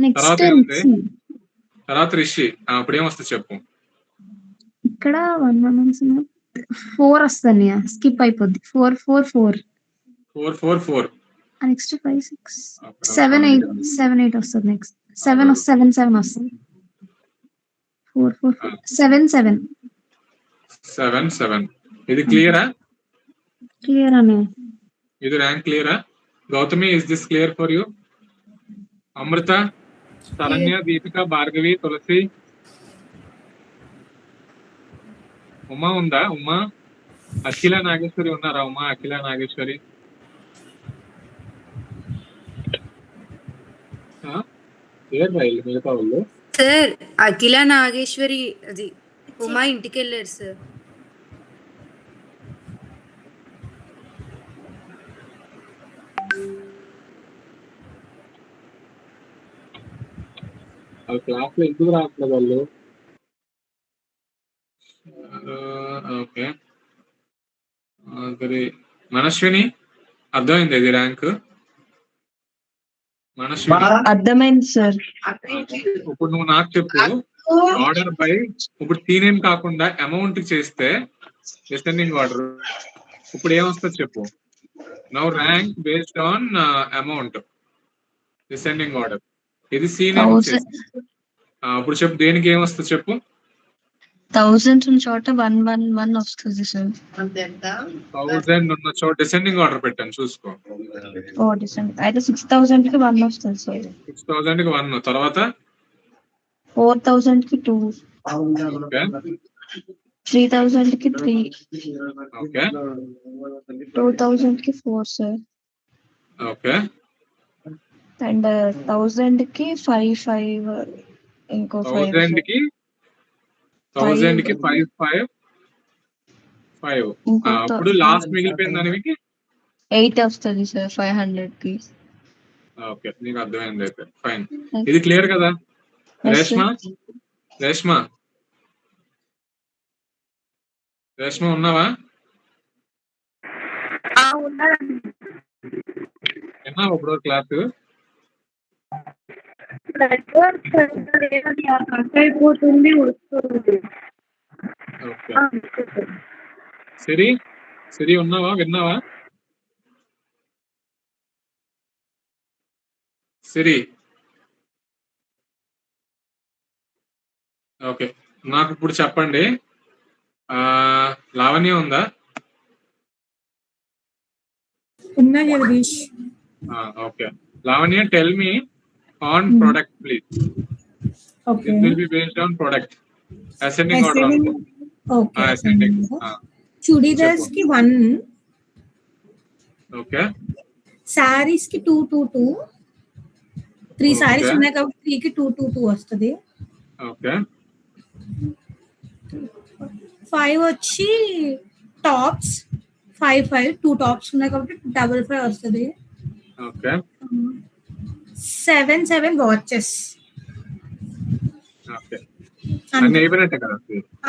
నెక్స్ట్ తర్వాత ఏముంది? రిషి. తర్వాత రిషి. అప్పుడు ఏమొస్తుంది చెప్పు. ఇక్కడ 111 4 వస్తుంది. స్కిప్ అయిపోద్ది. 444. 444. నెక్స్ట్ 5 6 7 8 7 8 వస్తుంది. నెక్స్ట్ 7 7 7 వస్తుంది. 4 4 7 7. 7 7. ఇది క్లియరా? క్లియర్ అనే. ఇది ర్యాంక్ క్లియరా? Gautami, is this clear for you? Amrita, Saranya, Deepika, Bhargavi, Tulasi, Uma ఉందా? ఉమా, అఖిల నాగేశ్వరి ఉన్నారా? ఉమా, అఖిల నాగేశ్వరి. క్లియర్ రైలు మిగతా వాళ్ళు. సార్ అఖిల నాగేశ్వరి అది ఉమా ఇంటికి వెళ్ళారు సార్. క్లాస్ లో ఎందుకు రావట్లేదు వాళ్ళు? ఓకే, మనస్విని అర్థమైంది ఇది ర్యాంక్? మనస్విని అర్థమైంది సార్. ఇప్పుడు నువ్వు నాకు చెప్పు, ఆర్డర్ బై ఇప్పుడు సి నేమ్ కాకుండా అమౌంట్ చేస్తే డిసెండింగ్ ఆర్డర్ ఇప్పుడు ఏమొస్తుంది చెప్పు. Now rank based on amount descending order. ఇది సి నేమ్ చేస్తే ఇప్పుడు చెప్పు దేనికి ఏమొస్తుంది చెప్పు. 1000 ఉన్న చోట 111 వస్తుంది సార్. 1000 ఉన్న చోట డిసెండింగ్ ఆర్డర్ పెట్టాను చూసుకో. అయితే 6000 కి 1 వస్తుంది సార్. 6000 కి 1, తర్వాత 4000 కి 2, ఓకే 3000 కి 3, ఓకే 2000 కి 4 సార్. ఓకే అండ్ 1000 కి 5 ఇంకో 5 1000 కి 5 5 5. అప్పుడు లాస్ట్ మిగిలిపోయిన దానికి 8 వస్తుంది సార్ 500 కి. ఓకే, నీకు అర్థమైంది అయితే ఫైన్. ఇది క్లియర్ కదా? రేష్మా, రేష్మా, రేష్మా ఉన్నావా? విన్నావా ఇప్పుడు క్లాస్? అయిపోతుంది వస్తుంది. ఓకే, సిరి, సిరి ఉన్నావా? విన్నావా సిరి? ఓకే, నాకు ఇప్పుడు చెప్పండి. లావణ్య ఉందా? ఉన్నా Jagdish. Okay, Lavanya, tell me on product please. Okay, It will be based on product. Ascending order. Okay. Ascending. Churidars కి 1, ఓకే సారీస్ కి 2 2 2. 3 సారీస్ Okay. ఉన్నాయి కాబట్టి 3 కి 2 2 2 వస్తుంది. ఓకే 5 వచ్చి టాప్స్ 5 5. 2 టాప్స్ ఉన్నాయి కాబట్టి 55 వస్తుంది. Okay 7 7 watches. ఓకే అన్ని అయిపోయినట్టే కదా?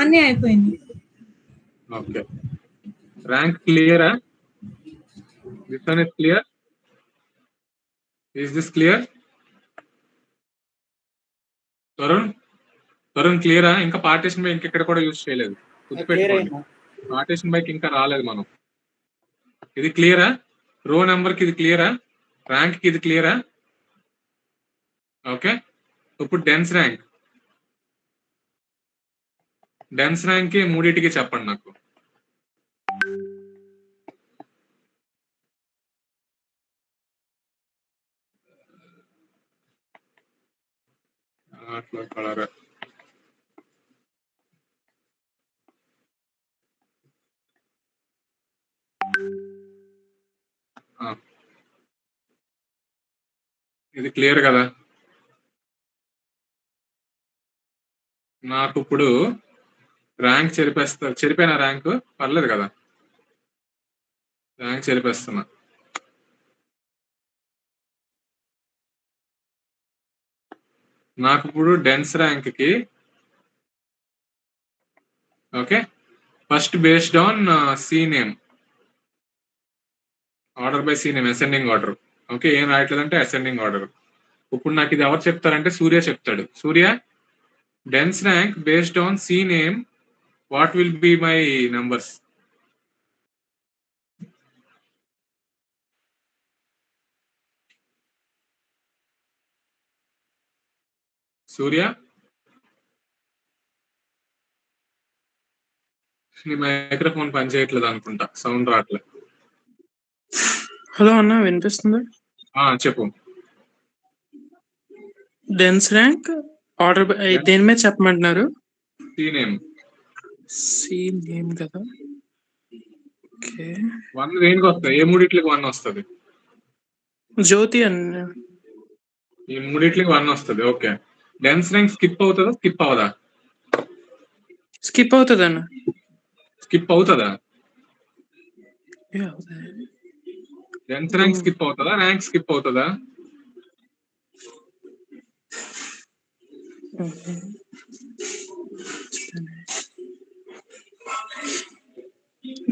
అన్ని అయిపోయింది. ఓకే, ర్యాంక్ క్లియరా? This one is clear? Is this clear? Tarun, Tarun క్లియరా? ఇంకా పార్టీషన్ బైక్ ఇక్కడ కూడా యూజ్ చేయలేదు, గుర్తుపెట్టుకోండి. పార్టీషన్ బైక్ ఇంకా రాలేదు మనం. ఇది క్లియరా? రో నెంబర్ కి ఇది క్లియరా? ర్యాంక్ కి ఇది క్లియరా? ఓకే, ఇప్పుడు డెన్స్ ర్యాంక్. డెన్స్ ర్యాంక్ కి మూడింటికి చెప్పండి నాకు. అట్లా కలర్ క్లియర్ కదా? నాకు ఇప్పుడు ర్యాంక్ చెరిపోయిన ర్యాంక్ పర్లేదు కదా? ర్యాంక్ చెరిపేస్తున్నా. నాకు ఇప్పుడు డెన్స్ ర్యాంక్ కి okay first based on C name, order by C name, ascending order. Okay, ఏం రాయట్లేదంటే అసెండింగ్ ఆర్డర్. ఇప్పుడు నాకు ఇది ఎవరు చెప్తారంటే సూర్య చెప్తాడు. Surya, dense rank based on C name, what will be my numbers? Surya, నీ మైక్రోఫోన్ పనిచేయట్లేదు అనుకుంటా, సౌండ్ రావట్లేదు. హలో అన్న, వినిపిస్తుంది? చెప్పు. డెన్స్ ర్యాంక్ ఆర్డర్ దేని మీద చెప్పమంటున్నారు? C name. సి నేమ్ కదా. ఓకే, 1 దేనికి వస్తాయి? ఏ మూడిట్లకి 1 వస్తుంది? జ్యోతి అన్న. ఈ మూడిట్లకి 1 వస్తుంది. ఓకే, డెన్స్ ర్యాంక్ స్కిప్ అవుతుందా స్కిప్ అవదా? స్కిప్ అవుతుంది అన్న. స్కిప్ అవుతుందా? డెన్స్ ర్యాంక్ స్కిప్ అవుతుందా, ర్యాంక్ స్కిప్ అవుతుందా?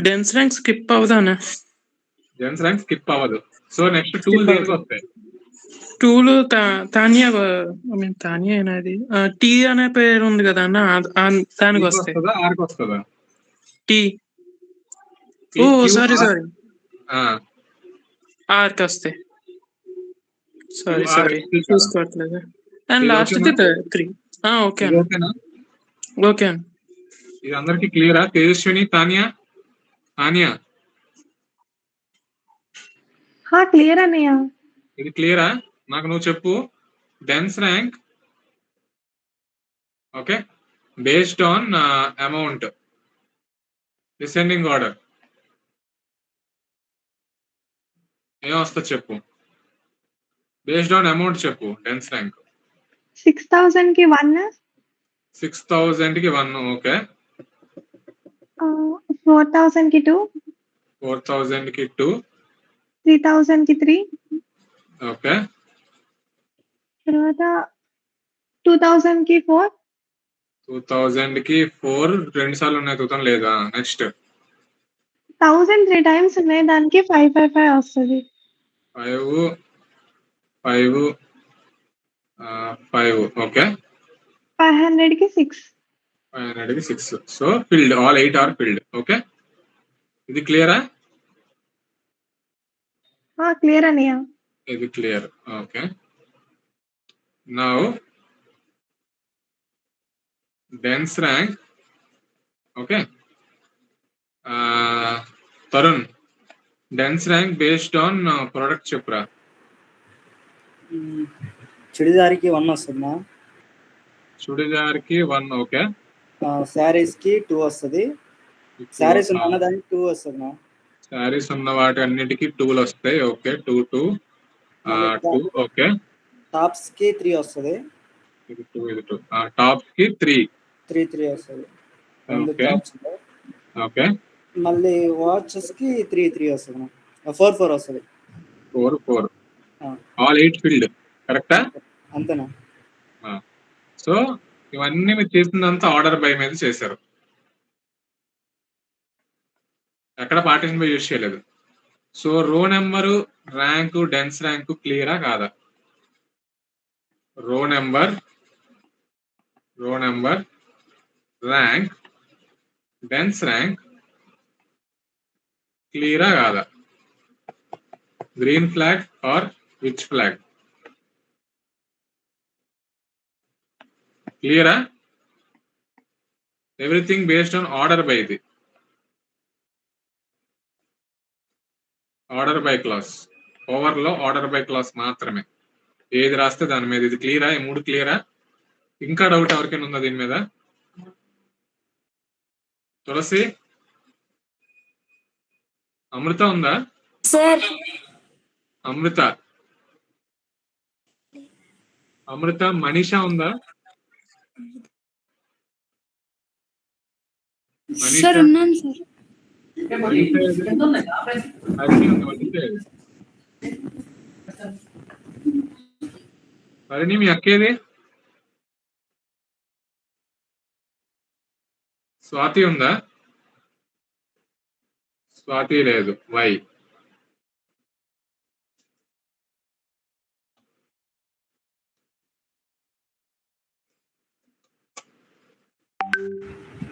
డెన్స్ ర్యాంక్ స్కిప్ అవుదా అన్న? డెన్స్ ర్యాంక్ స్కిప్ అవ్వదు. సో నెక్స్ట్ టూల్ దేనికి వస్తాయి? టూలు తానియా, తానియా అనేది టీ అనే పేరు ఉంది కదా అన్న, దానికి వస్తాయి. ఆర్కి వస్తుందా? టీ. ఓ సారీ ఆర్కి వస్తాయి. సారీ చూసుకోవట్లేదు. And last the 3. ఓకే అన్న. ఓకే అన్న. ఇది అందరికి క్లియరా? తేజస్విని, తానియా, క్లియర్ అన్నయ్య. ఇది క్లియరా? నాకు నువ్వు చెప్పు. Dense rank okay based on amount, descending order ఏం వస్తుంది చెప్పు. బేస్డ్ ఆన్ అమౌంట్ చెప్పు. డెన్స్ ర్యాంక్ 6,000 కి 1, 6,000 కి 1. ఓకే, 4,000 కి 2, 4,000 కి 2, 3,000 కి 3, ఓకే, తర్వాత 2,000 కి 4, 2,000 కి 4. 2 సార్లు ఉన్నాయి, 2,000 లేదా? నెక్స్ట్ 1,000 3 టైమ్స్ ఉన్నాయి, దానికి 555 వస్తుంది. 5 ఓకే, 500 కి 6, 500 కి 6. So filled, all 8 are filled. Okay, ఇది క్లియరా? క్లియర్ అన్నయ్య. ఇది clear. Okay, now dense rank. Okay, Tarun, dense rank based on product చెప్పురా. చుడిదార్కి 1 వస్తుందా? చుడిదార్కి 1. ఓకే, శారీస్ కి 2 వస్తుంది. శారీస్ ఉన్న దానికి 2 వస్తుందా? శారీస్ ఉన్న వాటి అన్నిటికీ 2లు వస్తాయి. ఓకే, 2 2. ఓకే, టాప్స్ కి 3 వస్తుంది. ఇది 2 ఇది 2. టాప్స్ కి 3 వస్తుంది. ఓకే, ఓకే, మళ్ళీ వాచెస్ కి 3 వస్తుంది. 4 వస్తుంది. 4 ఆల్ 8 ఫిల్డ్. కరెక్టా? అంతేనా? సో ఇవన్నీ మీరు చేసిందంతా ఆర్డర్ బై మీద చేశారు, ఎక్కడ పార్టిషన్ బై యూజ్ చేయలేదు. So row number, rank, dense rank క్లియరా కాదా? Row number, rank, dense rank క్లియరా కాదా? Green flag or which flag? క్లియరా? Everything based on order by. ఇది ఆర్డర్ బై క్లాస్. ఓవర్ లో ఆర్డర్ బై క్లాస్ మాత్రమే, ఏది రాస్తే దాని మీద. ఇది క్లియరా? ఈ 3 క్లియరా? ఇంకా డౌట్ ఎవరికైనా ఉందా దీని మీద? తులసి, అమృత ఉందా? సార్ అమృత అమృత, మనీషా ఉందా? సార్ ఉన్నాను సార్. హరిణి మీ అక్కేది? స్వాతి ఉందా? స్వాతి లేదు. వై?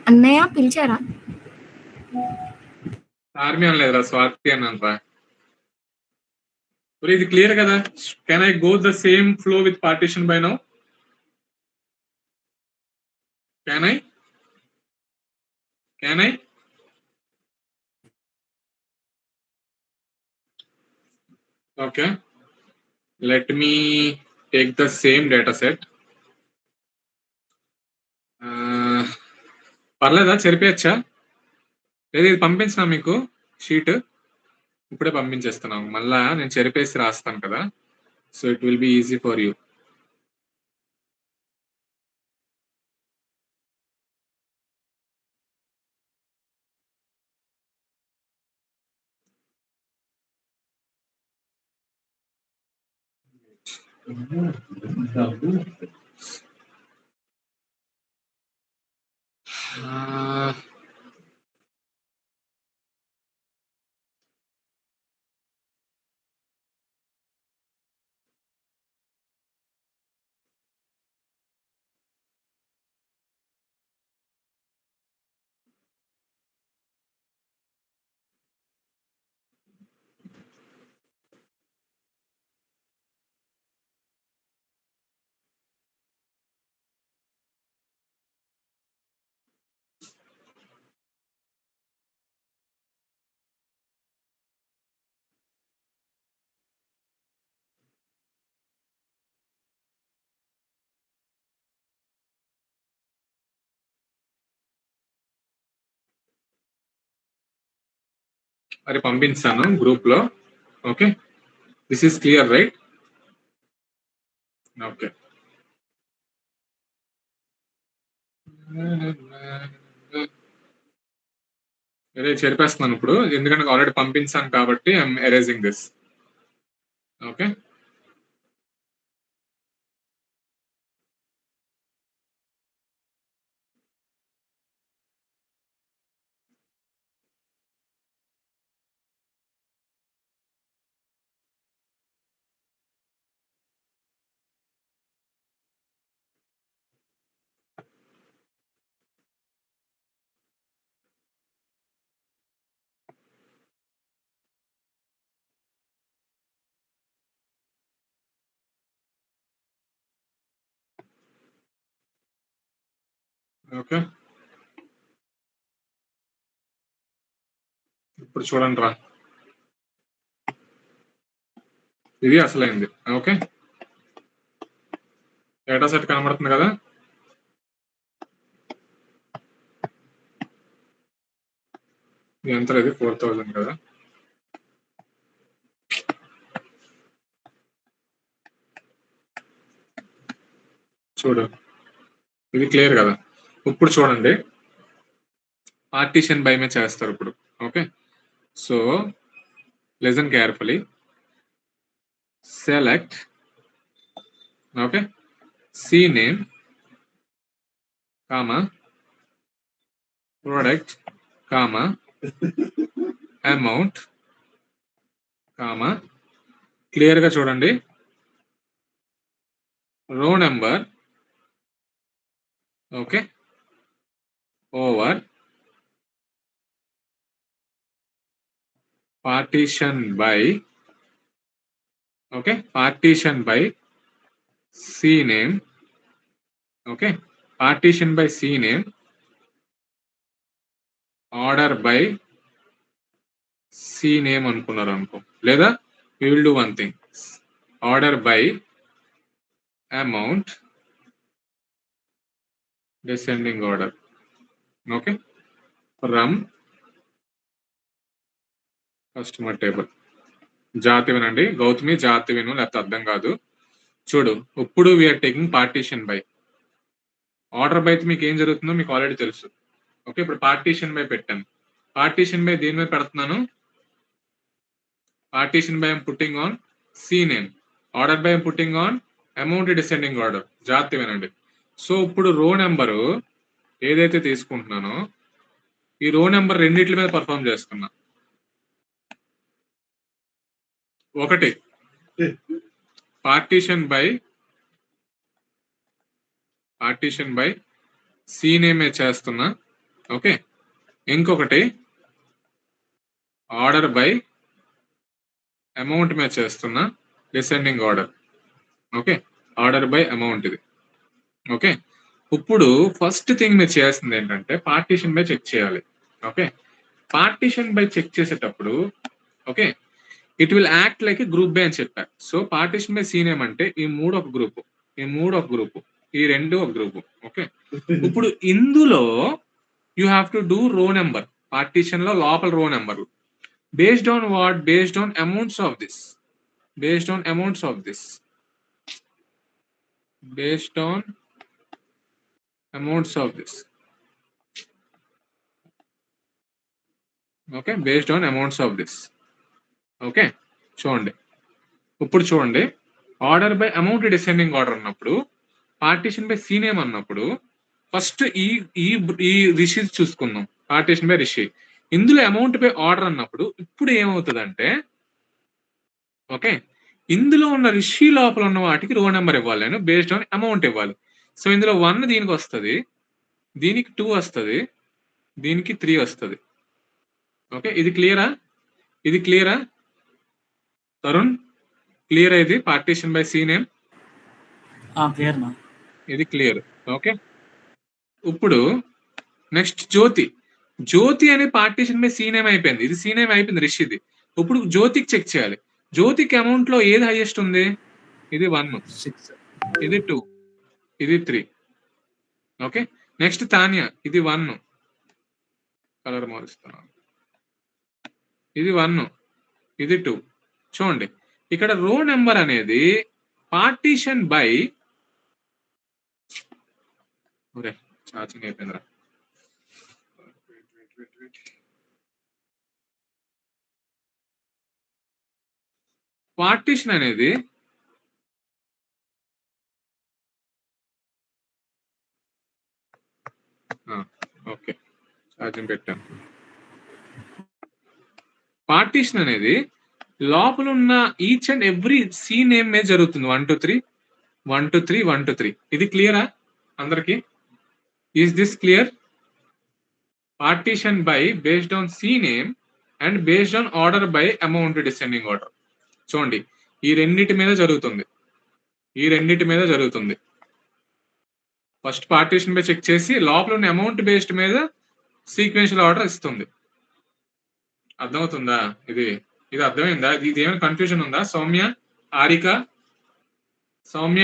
అన్నయ్య పిలిచారా? ఆర్మీ అనలేదురా, స్వాతి అన్నారా. ఇది క్లియర్ కదా? Can I go the same flow with partition by now? Can I? Okay. Let me take the same data set. పర్లేదా? చెరిపేయచ్చా? లేదా ఇది పంపించినా మీకు షీట్? ఇప్పుడే పంపించేస్తున్నాను. మళ్ళా నేను చెరిపేసి రాస్తాను కదా, so it will be easy for you. మరి పంపించాను గ్రూప్ లో. Okay, this is clear right? Okay. చెరిపేస్తున్నాను ఇప్పుడు, ఎందుకంటే ఆల్రెడీ పంపించాను కాబట్టి I'm erasing this. Okay. Okay, ఇప్పుడు చూడండి రా, ఇది అసలైంది. ఓకే, డేటా సెట్ కనబడుతుంది కదా? ఎంత లేదు, 4000 కదా? చూడు, ఇది క్లియర్ కదా? ఇప్పుడు చూడండి, పార్టీషన్ బై మే చేస్తారు ఇప్పుడు. Okay, so listen carefully. Select, okay, CNAME, comma, product, comma, amount, comma, clear గా చూడండి, రో number, okay, over partition by, okay, partition by CNAME, okay, partition by CNAME, order by CNAME అనుకున్నారు అనుకో, లేదా we will do one thing, order by amount, descending order. Okay, from customer table. జాతి వినండి, గౌతమి జాతి విను, లేకపోతే అర్థం కాదు. చూడు ఇప్పుడు we are taking partition by. Order by మీకు ఏం జరుగుతుందో మీకు ఆల్రెడీ తెలుసు. ఓకే, ఇప్పుడు పార్టీషన్ బై పెట్టాను. పార్టీషన్ బై దేని మీద పెడుతున్నాను? Partition by I'm putting on C name. Order by I'm putting on amount descending order. జాగ్రత్త వినండి. సో ఇప్పుడు రో నెంబరు ఏదైతే తీసుకుంటున్నానో ఈ రో నెంబర్ రెండిట్ల మీద పర్ఫామ్ చేస్తున్నా. ఒకటి పార్టీషన్ బై సి నేమే చేస్తున్నా. ఓకే, ఇంకొకటి ఆర్డర్ బై అమౌంట్ మీద చేస్తున్నా, descending order. Okay, order by amount ఇది. ఓకే, ఇప్పుడు ఫస్ట్ థింగ్ మీరు చేయాల్సింది ఏంటంటే పార్టీషన్ బై చెక్ చేయాలి. ఓకే, పార్టీషన్ బై చెక్ చేసేటప్పుడు okay it will act like group by అని చెప్పారు. సో పార్టీషన్ బై సీన్ ఏమంటే ఈ మూడు ఒక గ్రూపు, ఈ మూడు ఒక గ్రూపు, ఈ రెండు ఒక గ్రూపు. ఓకే, ఇప్పుడు ఇందులో యూ హ్యావ్ టు డూ రో నెంబర్. పార్టీషన్ లో లోపల రో number based on what? Based on amounts of this. Based on amounts of this. Based on amounts of this. Okay, based on amounts of this. Okay, చూడండి ఇప్పుడు చూడండి order by amount descending order అన్నప్పుడు partition by C name అన్నప్పుడు first ఈ రిషి చూసుకుందాం. Partition by Rishi. ఇందులో amount by order అన్నప్పుడు ఇప్పుడు ఏమవుతుందంటే ఓకే ఇందులో ఉన్న రిషి లోపల ఉన్న వాటికి రో నెంబర్ ఇవ్వాలి, నేను బేస్డ్ ఆన్ అమౌంట్ ఇవ్వాలి. సో ఇందులో 1 దీనికి వస్తుంది, దీనికి 2 వస్తుంది, దీనికి 3 వస్తుంది. ఓకే, ఇది క్లియరా? ఇది క్లియరా తరుణ్? క్లియర్ ఇది partition by C name? Clear మా. ఇది క్లియర్. ఓకే, ఇప్పుడు నెక్స్ట్ జ్యోతి అనే పార్టీషన్ బై సీ నేమ్ అయిపోయింది. ఇది సీ నేమ్ అయిపోయింది రిషిది. ఇప్పుడు జ్యోతికి చెక్ చేయాలి. జ్యోతికి అమౌంట్ లో ఏది హైయెస్ట్ ఉంది? ఇది 1, 6, ఇది 2, ఇది 3. ఓకే, నెక్స్ట్ తాన్య ఇది 1, కలర్ మారుస్తున్నాను, ఇది 1, ఇది 2. చూడండి ఇక్కడ రో నెంబర్ అనేది పార్టీషన్ బై ఛార్జింగ్ అయిపోయిందిరా. పార్టీషన్ అనేది ఓకే ఛార్జింగ్ పెట్టాను. పార్టీషన్ అనేది లోపల ఉన్న each and every C name మీద జరుగుతుంది. 1 2 3 1 2 3 1 2 3. ఇది క్లియరా అందరికి? Is this clear? Partition by based on C name and based on order by amount descending order. చూడండి ఈ రెండింటి మీద జరుగుతుంది. ఫస్ట్ పార్టీషన్ బై చెక్ చేసి లోపల ఉన్న అమౌంట్ బేస్డ్ మీద సీక్వెన్షియల్ ఆర్డర్ ఇస్తుంది. అర్థమవుతుందా? ఇది అర్థమైందా? ఇది ఏమైనా కన్ఫ్యూజన్ ఉందా? సౌమ్య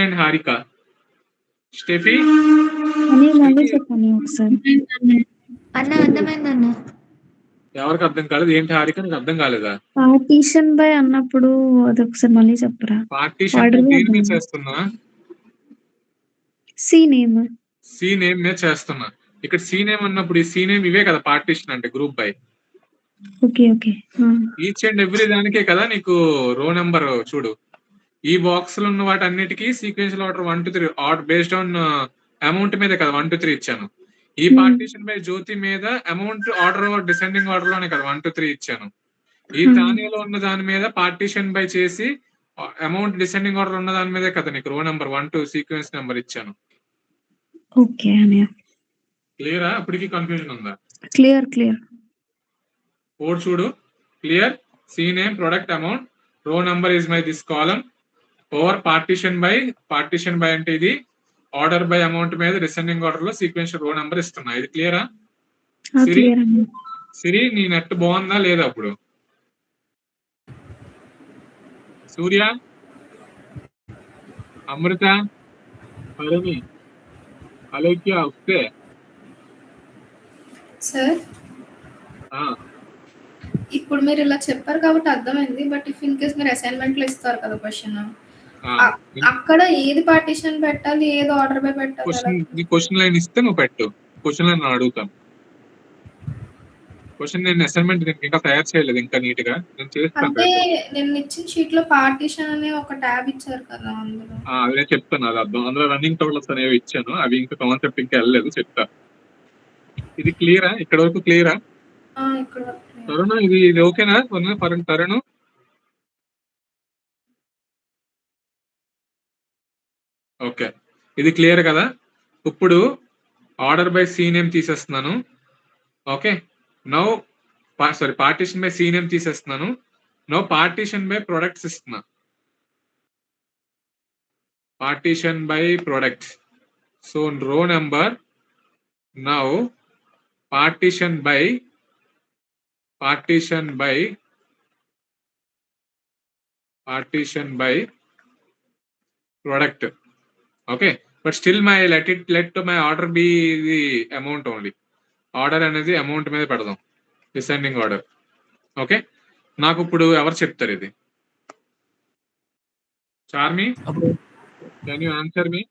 అండ్ హారిక, స్టెఫీ ఎవరికి అర్థం కాలేదు? ఏంటి హారిక నీకు అర్థం కాలేదా? పార్టీషన్ బై అన్నప్పుడు అదొకసారి మళ్ళీ చెప్పరా? పార్టీషన్ దేని మీద చేస్తున్నా? సి నేమ్ మీద చేస్తున్నా. ఇక్కడ సి నేమ్ అన్నప్పుడు ఈ సి నేమ్ ఇవే కదా పార్టీషన్ అంటే group by. Okay okay. Each and every దానికే కదా నీకు రో నెంబర్. చూడు ఈ బాక్స్ లో ఉన్న వాటి అన్నిటికీ sequential order 1 2 3 order based on amount మీద కదా 1 2 3 ఇచ్చాను. ఈ పార్టీషన్ బై జ్యోతి మీద అమౌంట్ ఆర్డర్ డిసెండింగ్ ఆర్డర్ లోనే కదా 1 2 3 ఇచ్చాను. ఈ తానియాలో ఉన్న దాని మీద పార్టీషన్ బై చేసి అమౌంట్ డిసెండింగ్ ఆర్డర్ ఉన్న దాని మీదే కదా నీకు రో నెంబర్ 1 2 సీక్వెన్స్ నెంబర్ ఇచ్చాను. ఓకే అన్నయ్య. క్లియరా? అప్పటికి కన్ఫ్యూజన్ ఉందా? క్లియర్. కోడ్ చూడు clear. C name product amount row number is my this column over partition by అంటే ఇది ఆర్డర్ బై అమౌంట్ మీద డిసెండింగ్ ఆర్డర్ లో సీక్వెన్షియల్ రో నంబర్ ఇస్తున్నా. ఇది క్లియరా? సిరి నీ నెట్ బాగుందా లేదా? అప్పుడు సూర్య, అమృత, హరిణి, అలైక్య వస్తే సార్ ఇప్పుడు మీరు ఇలా చెప్పారు కాబట్టి అర్థమైంది. బట్ ఇఫ్ ఇన్ కేస్ మీరు అసైన్మెంట్ లో ఇస్తారు కదా క్వశ్చన్, అక్కడ ఏది పార్టీషన్ పెట్టాలి, ఏది ఆర్డర్ బై పెట్టాలి? క్వశ్చన్ లైన్ ఇస్తే నువ్వు పెట్టు. క్వశ్చన్ లైన్ అడుగుతాను. క్వశ్చన్ నేను అసైన్మెంట్ ఇంకా తయారు చేయలేదు ఇంకా నీట్ గా. నేను చేస్తాను. అంటే నేను ఇచ్చిన షీట్ లో పార్టీషన్ అనే ఒక ట్యాబ్ ఇచ్చారు కదా అందులో. అవి నేను చెప్తాను. అది అర్థం. అందులో రన్నింగ్ టోటల్స్ అనేవి ఇచ్చాను. అవి ఇంకా కాన్సెప్ట్ ఇంకా వెళ్ళలేదు, చెప్తా. ఇది క్లియరా? ఇక్కడ వరకు క్లియరా? ఇక్కడ తరుణ్ ఇది ఓకేనా? తరుణ్ ఓకే, ఇది క్లియర్ కదా? ఇప్పుడు ఆర్డర్ బై సి నేమ్ తీసేస్తున్నాను. Okay, now partition by C name తీసేస్తున్నాను. నౌ పార్టీషన్ బై ప్రొడక్ట్స్ ఇస్తున్నా. Partition by products. So row number now partition by product. Okay, but still let my order be the amount only. Order అనేది amount మీద పెడదాం, descending order. Okay, నాకు ఇప్పుడు ఎవరు చెప్తారు ఇది? Charmi, can you answer me?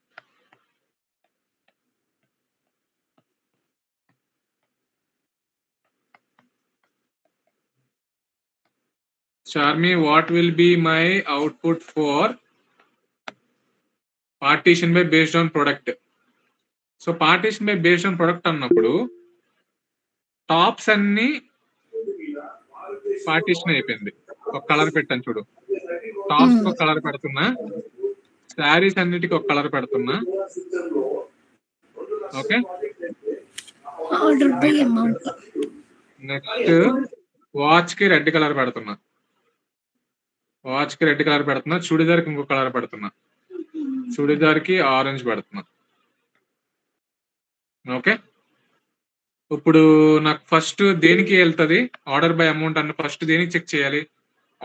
Charmi, what will be my output for partition by based on product? So partition by based on product అన్నప్పుడు tops అన్ని పార్టీషన్ అయిపోయింది. ఒక కలర్ పెట్టాను చూడు. టాప్స్ ఒక కలర్ పెడుతున్నా, శారీస్ అన్నిటికి ఒక కలర్ పెడుతున్నా. ఓకే, నెక్స్ట్ వాచ్ కి రెడ్ కలర్ పెడుతున్నా. చుడిదార్ కి ఇంకో కలర్ పెడుతున్నా. చుడిదార్ కి ఆరెంజ్ పెడుతున్నా. ఓకే, ఇప్పుడు నాకు ఫస్ట్ దేనికి వెళ్తుంది ఆర్డర్ బై అమౌంట్ అన్న? ఫస్ట్ దేనికి చెక్ చేయాలి?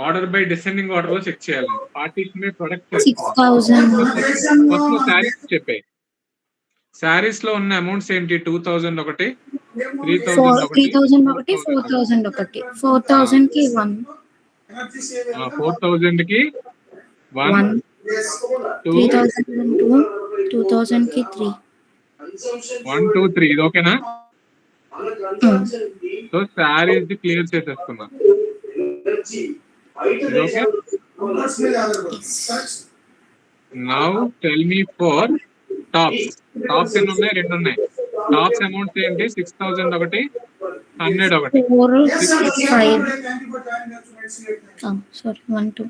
ఆర్డర్ బై డిసెండింగ్ ఆర్డర్ లో చెక్ చేయాలి. పార్టీషన్ బై ప్రొడక్ట్ శారీస్ చెప్పాయి. శారీస్ లో ఉన్న అమౌంట్స్ ఏంటి? 2000 ఒకటి, 3000 ఒకటి, 4000 ఒకటి. 4000 కి 1, 4000 కి 1, 2000 కి 3, 1 2 3. ఇది ఓకేనా? సో శారీస్ క్లియర్ చేసేస్తున్నా. Okay, now tell me for tops. Tops ఎన్ని ఉన్నాయి? 2 ఉన్నాయి. టాప్స్ అమౌంట్స్ ఏంటి? 6000 ఒకటి, 100 ఒకటి. 4 5 సారీ 1 2.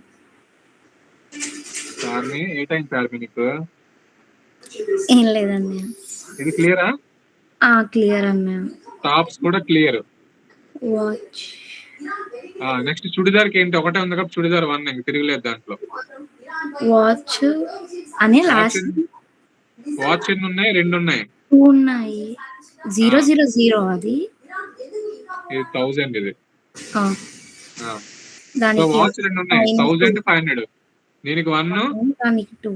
చార్మి, ఏ టైం చార్మి నీకు? ఏం లేదండి. ఇది క్లియరా? క్లియర్ అన్నా. టాప్స్ కూడా క్లియర్. వాచ్. నెక్స్ట్ చుడిదార్ కి ఏంటి? ఒకటే ఉంది కాబట్టి చుడిదార్ 1, ఇంక తిరగలేదు దాంట్లో. వాచ్ అనే లాస్ట్. వాచ్ ఎన్ని ఉన్నాయి? 2 ఉన్నాయి. 2 ఉన్నాయి. 000 అది. ఇది 1000 ఇది. దానికి వాచ్ 2 ఉన్నాయి. 1500. దీనికి 1, దానికి 2.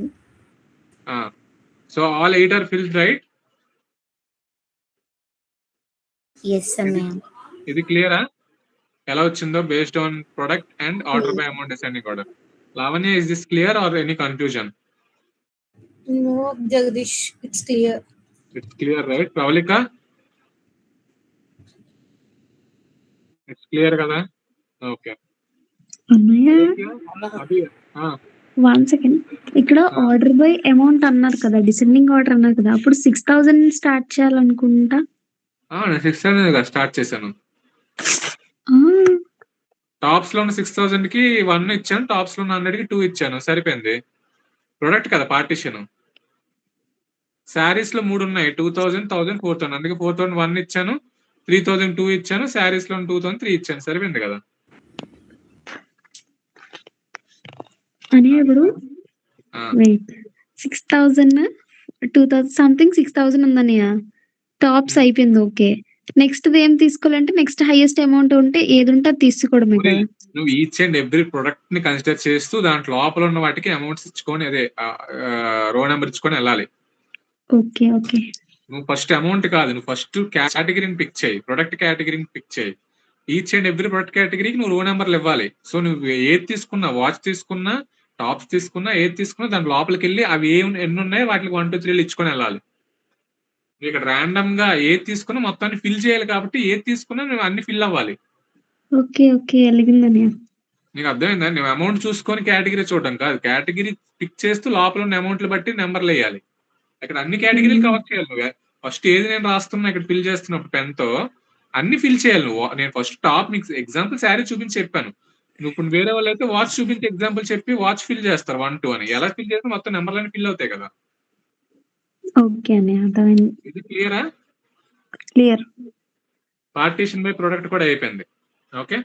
So all 8 are filled, right? yes అన్న. ఇది క్లియరా? ఎలా వచ్చిందో based on product and order by amount descending order. Lavanya, is this clear or any confusion? No, Jagdish, it's clear. It's clear, right? Pravalika, it's clear kada? Okay. One second, ఇక్కడ order by amount అన్నారు కదా, descending order అన్నారు కదా, అప్పుడు 6000 start చేయాలనుకుంటా. 6000 start చేశాను. Tops లో 6000 కి 1 ఇచ్చాను, టాప్స్ లో 100 కి 2 ఇచ్చాను, సరిపోయింది. ప్రొడక్ట్ కదా పార్టీషన్. శారీస్ లో 3 ఉన్నాయి, 2000, 1000, 4000. అందుకే 4001 ఇచ్చాను, 3002 ఇచ్చాను, శారీస్ లో 2003 ఇచ్చాను, సరిపోయింది కదా. అని ఇప్పుడు 6000 2000 సంథింగ్ 6000 ఉందన్నయ్య. టాప్స్ అయిపోయింది. ఓకే, నెక్స్ట్ ఏం తీసుకోవాలంటే నెక్స్ట్ హైయెస్ట్ అమౌంట్ ఉంటే ఏది ఉంటే అది తీసుకోవడమే కదా. నువ్వు ఈచ్ అండ్ ఎవ్రీ ప్రొడక్ట్ ని కన్సిడర్ చేస్తూ దాంట్లో లోపల ఉన్న వాటికి అమౌంట్స్ ఇచ్చుకొని, అదే రో నెంబర్ ఇచ్చుకొని వెళ్ళాలి. ఓకే ఓకే, నువ్వు ఫస్ట్ అమౌంట్ కాదు, నువ్వు ఫస్ట్ కేటగిరీని పిక్ చేయి, ప్రొడక్ట్ కేటగిరీని పిక్ చేయి. ఈచ్ అండ్ ఎవ్రీ ప్రొడక్ట్ కేటగిరీకి నువ్వు రో నెంబర్లు ఇవ్వాలి. సో నువ్వు ఏది తీసుకున్నా, వాచ్ తీసుకున్నా, టాప్స్ తీసుకున్నా ఏది తీసుకున్నా దాని లోపలికి వెళ్ళి అవి ఎన్ని ఉన్నాయో వాటికి 1 2 3 ఇచ్చుకొని వెళ్ళాలి. ఇక్కడ ర్యాండమ్ గా ఏది తీసుకున్నా మొత్తాన్ని ఫిల్ చేయాలి కాబట్టి ఏది తీసుకున్నా నువ్వు అన్ని ఫిల్ అవ్వాలి. ఓకే. ఓకే. ఎలిగిందన్నయ్య. నీకు అర్థమైందా? నువ్వు అమౌంట్ చూసుకొని కేటగిరీ చూడడం కాదు, కేటగిరీ పిక్ చేస్తూ లోపల ఉన్న అమౌంట్లు బట్టి నెంబర్లు వేయాలి. ఇక్కడ అన్ని కేటగిరీలు కవర్ చేయాలి నువ్వు. ఫస్ట్ ఏది నేను రాస్తున్నా ఇక్కడ ఫిల్ చేస్తున్నప్పుడు పెన్ తో అన్ని ఫిల్ చేయాలి నువ్వు. నేను ఫస్ట్ టాప్ మీకు ఎగ్జాంపుల్ శారీ చూపించి చెప్పాను. నువ్వు ఇప్పుడు వేరే వాళ్ళు అయితే వాచ్ చూపించి ఎగ్జాంపుల్ చెప్పి వాచ్ ఫిల్ చేస్తారు 1 2 అని. ఎలా ఫిల్ చేస్తే మొత్తం నెంబర్లన్నీ ఫిల్ అవుతాయి కదా. ఓకే అన్నయ్య. అర్థమైంది. ఇది క్లియరా? క్లియర్. పార్టీషన్ బై ప్రొడక్ట్ కూడా అయిపోయింది. ఓకే.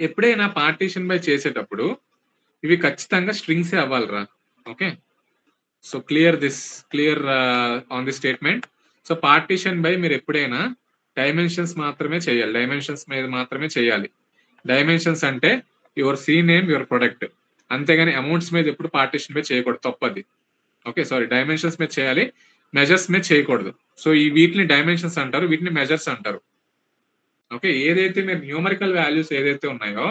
ఎప్పుడైనా పార్టీషన్ బై చేసేటప్పుడు ఇవి ఖచ్చితంగా స్ట్రింగ్స్ అవ్వాలిరా. Okay. So clear on the statement. So partition by మీరు ఎప్పుడైనా డైమెన్షన్స్ మాత్రమే చేయాలి, డైమెన్షన్స్ మీద మాత్రమే చేయాలి. డైమెన్షన్స్ అంటే your see name your product, అంతేగాని అమౌంట్స్ మీద ఎప్పుడు పార్టీషన్ బై చేయకూడదు, తప్పది. ఓకే. సారీ, డైమెన్షన్స్ మీద చేయాలి, మెజర్స్ మీద చేయకూడదు. సో ఈ వీటిని డైమెన్షన్స్ అంటారు, వీటిని మెజర్స్ అంటారు. ఓకే. ఏదైతే మీరు న్యూమరికల్ వాల్యూస్ ఏదైతే ఉన్నాయో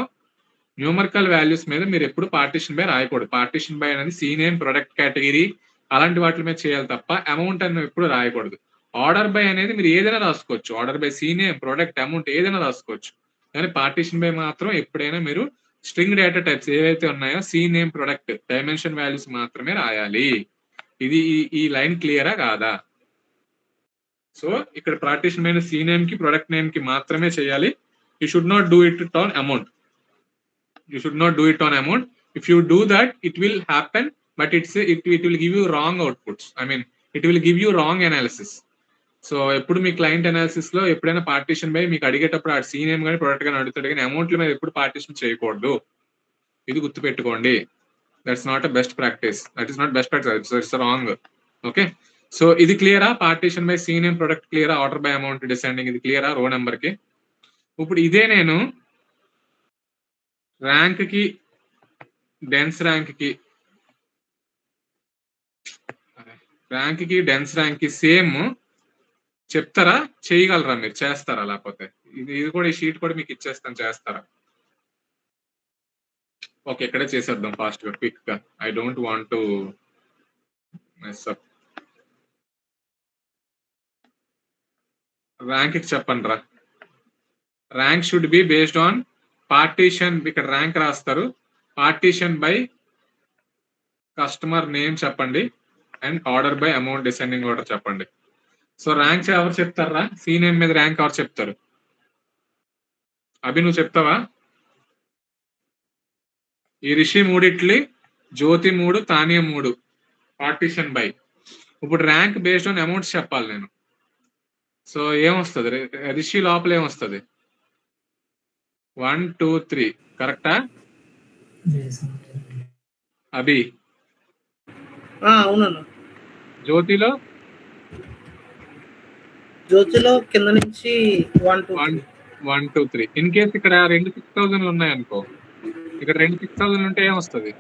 న్యూమరికల్ వాల్యూస్ మీద మీరు ఎప్పుడు పార్టీషన్ బై రాయకూడదు. పార్టీషన్ బై అనేది సీ నేమ్ ప్రొడక్ట్ కేటగిరీ అలాంటి వాటి మీద చేయాలి తప్ప అమౌంట్ అని ఎప్పుడు రాయకూడదు. ఆర్డర్ బై అనేది మీరు ఏదైనా రాసుకోవచ్చు, order by C name product amount ఏదైనా రాసుకోవచ్చు. కానీ పార్టీషన్ బై మాత్రం ఎప్పుడైనా మీరు స్ట్రింగ్ డేటా టైప్స్ ఏవైతే ఉన్నాయో see name product dimension values మాత్రమే రాయాలి. ఇది ఈ లైన్ క్లియరా కాదా? సో ఇక్కడ పార్టీషన్ బై సీ నేమ్ కి ప్రొడక్ట్ నేమ్ కి మాత్రమే చేయాలి. You should not do it on amount. You should not do it on amount. If you do that, it will happen, but it will give you wrong outputs. I mean, it will give you wrong analysis. So ఎప్పుడు మీ client analysis లో ఎప్పుడైనా partition by మీకు అడిగేటప్పుడు ఆ see name కానీ product కానీ అడుగుతాడు, కానీ అమౌంట్ల మీద ఎప్పుడు పార్టీషన్ చేయకూడదు. ఇది గుర్తుపెట్టుకోండి. That's not a best practice. That is not best practice, it's wrong. Okay. So ఇది క్లియరా? Partition by C name product క్లియరా? ఆర్డర్ బై అమౌంట్ డిసెండింగ్ ఇది క్లియరా రో నెంబర్ కి? ఇప్పుడు ఇదే నేను ర్యాంక్ కి డెన్స్ ర్యాంక్ కి డెన్స్ ర్యాంక్ కి సేమ్ చెప్తారా? చేయగలరా మీరు? చేస్తారా? లేకపోతే ఇది కూడా ఈ షీట్ కూడా మీకు ఇచ్చేస్తాను, చేస్తారా? ఓకే, ఇక్కడే చేసేద్దాం ఫాస్ట్ గా క్విక్ గా. I don't want to mess up. Rank కి చెప్పండి రా. Rank should be based on partition. ఇక్కడ ర్యాంక్ రాస్తారు, పార్టీషన్ బై కస్టమర్ నేమ్ చెప్పండి and order by amount descending order చెప్పండి. సో ర్యాంక్స్ ఎవరు చెప్తారా? సీ నేమ్ మీద ర్యాంక్ ఎవరు చెప్తారు? అభి నువ్వు చెప్తావా? ఈ రిషి 3 ఇట్లీ, జ్యోతి 3, తానియా 3 పార్టీషన్ బై. ఇప్పుడు ర్యాంక్ బేస్డ్ ఆన్ అమౌంట్స్ చెప్పాలి నేను. సో ఏమొస్తుంది? రిషి లోపల ఏమొస్తుంది? 1 2 3 కరెక్టా? అభి అవునన్నా. జ్యోతిలో కింద నుంచి 1 2 3. ఇన్ కేస్ ఇక్కడ 2 6,000 ఉన్నాయనుకో, ఇక్కడ 2 6,000 ఉంటే ఏమొస్తుంది?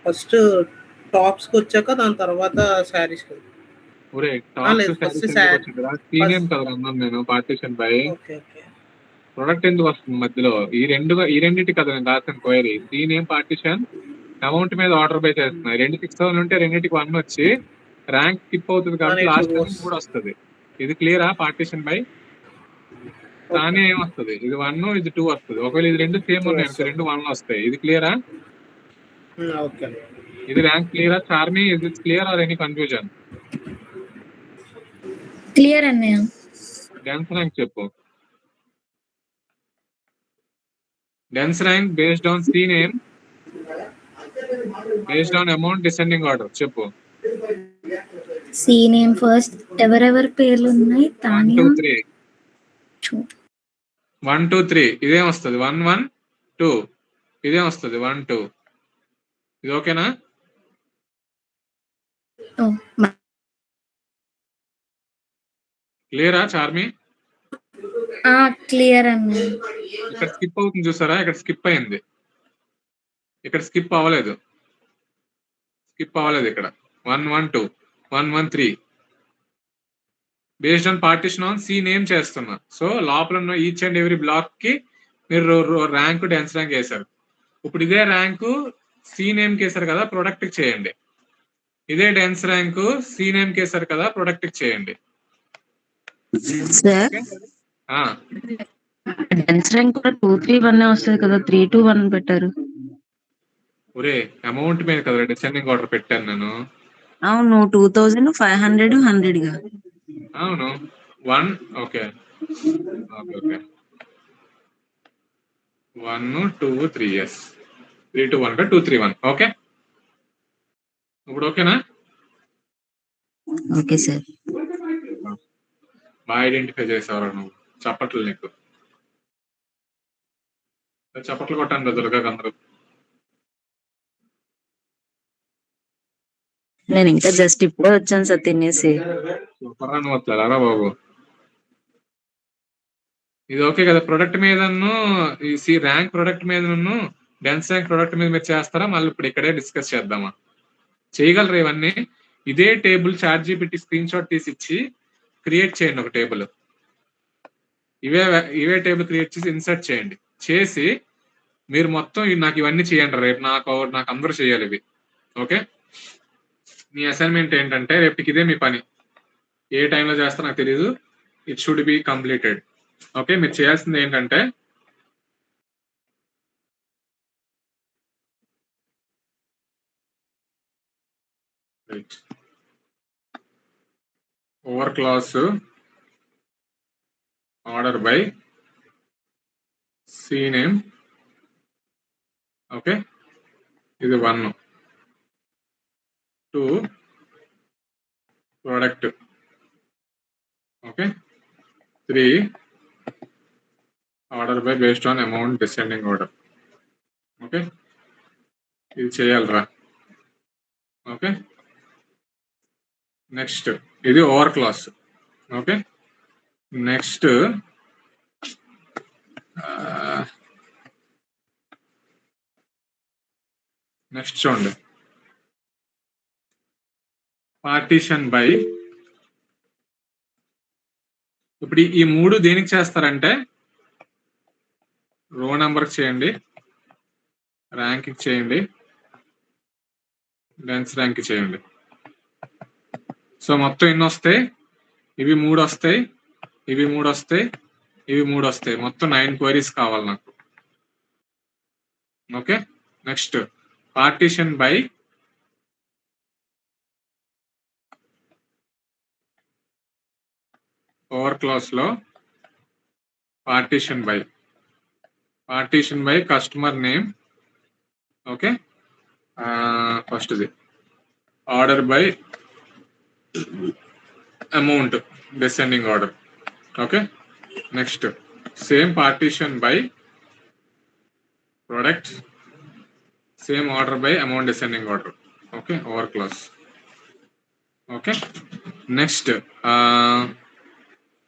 ఫస్ట్ టాప్స్ కి వచ్చాక దాని తర్వాత శారీస్. ఒరే సీనియం కదా అన్నాను నేను. పార్టీషన్ బై ప్రొడక్ట్ ఎందుకు వస్తుంది మధ్యలో? ఈ రెండింటి కదా నేను రాసిన క్వైరీ. సీనియం పార్టీషన్ అమౌంట్ మీద ఆర్డర్ బై చేస్తున్నాయి. 2 6,000 ఉంటే రెండింటికి 1 వచ్చి ర్యాంక్ స్కిప్ అవుతుంది కాబట్టి లాస్ట్ 3 వస్తుంది. ఇది క్లియరా? పార్టీషన్ బై కానీ ఏమొస్తుంది? ఇది 1 ఇది 2 వస్తుంది. ఒకవేళ ఇది 2 సేమ్ ఉన్నాయి, 2 1 వస్తాయి. ఇది క్లియరా? ఇది ర్యాంక్ క్లియరా? Charmi is it clear or any confusion? Clear అన్నయ్య. డెన్స్ ర్యాంక్ చెప్పు. Dense rank based on C name based on amount descending order చెప్పు. సీ నేమ్ ఫస్ట్, ఎవరెవరి పేర్లు ఉన్నాయి? 1 2 3 ఇదేం వస్తుంది? 1 1 2 ఇదేం వస్తుంది? 1 2. ఇది ఓకేనా? క్లియరా చార్మి? క్లియర్ అన్నయ్య. ఇక్కడ స్కిప్ అవుతుంది చూసారా? ఇక్కడ స్కిప్ అయింది, ఇక్కడ స్కిప్ అవ్వలేదు. ఇక్కడ 1 1 2 1 1 3 based on partition on C name చేస్తున్నా. సో లోపల ఉన్న ఈచ్ అండ్ ఎవ్రీ బ్లాక్ కి మీరు ర్యాంక్ డెన్స్ ర్యాంక్ వేశారు. ఇప్పుడు ఇదే ర్యాంకు సి నేమ్ కేసారు కదా, ప్రొడక్ట్ చేయండి. ఇదే డెన్స్ ర్యాంకు సి నేమ్ కేసారు కదా, ప్రొడక్ట్ చేయండి. సార్ డెన్స్ ర్యాంక్ కూడా 2, 3, 1 వస్తుంది కదా, 3, 2, 1 పెట్టారు. ఒరే అమౌంట్ మీద కదా డిసెండింగ్ ఆర్డర్ పెట్టాను నేను. అవును 2500 100 గా. అవును 1 okay okay okay 1 2 3 yes 3 2 1 2 3 1 okay. ఇప్పుడు ఓకేనా? Okay sir. బాగా ఐడెంటిఫై చేసేవారు నువ్వు. చప్పట్లు నీకు చప్పట్లు కొట్టండి దుర్గా అందరూ. నేను ఇంకా జస్ట్ ఇప్పుడే వచ్చాను సార్ తినేసి. సూపర్ గా నువ్వు వస్తారా బాబు. ఇది ఓకే కదా? ప్రొడక్ట్ మీదను ఈ ర్యాంక్ ప్రొడక్ట్ మీదను డెన్స్ ర్యాంక్ ప్రొడక్ట్ మీద మీరు చేస్తారా? మళ్ళీ ఇప్పుడు ఇక్కడే డిస్కస్ చేద్దామా? చేయగలరా ఇవన్నీ? ఇదే టేబుల్ ChatGPT స్క్రీన్ షాట్ తీసి ఇచ్చి క్రియేట్ చేయండి ఒక టేబుల్. ఇవే టేబుల్ క్రియేట్ చేసి ఇన్సర్ట్ చేయండి. చేసి మీరు మొత్తం నాకు ఇవన్నీ చేయండి. రేపు నాకు అందరూ చేయాలి ఇవి. ఓకే. మీ అసైన్మెంట్ ఏంటంటే రేపుకి ఇదే మీ పని. ఏ టైంలో చేస్తా నాకు తెలియదు. It should be completed. Okay. మీరు చేయాల్సింది ఏంటంటే over class order by C name. Okay. ఇది 1 2 product. Okay. 3 order by based on amount descending order. Okay. ఇది చేయాలరా. ఓకే. నెక్స్ట్ ఇది ఓవర్ క్లాస్. ఓకే. నెక్స్ట్ చూడండి పార్టీషన్ బై. ఇప్పుడు ఈ 3 దేనికి చేస్తారంటే రో నెంబర్ చేయండి, ర్యాంక్ చేయండి, డెన్స్ ర్యాంక్ చేయండి. సో మొత్తం ఎన్ని వస్తాయి? ఇవి 3 వస్తాయి, ఇవి 3 వస్తాయి, ఇవి 3 వస్తాయి. మొత్తం 9 క్వైరీస్ కావాలి నాకు. Okay. Next partition by over clause లో partition by customer name. Okay. First ఇది order by amount descending order. Okay. Next same partition by product, same order by amount descending order. Okay. Over class. Okay. Next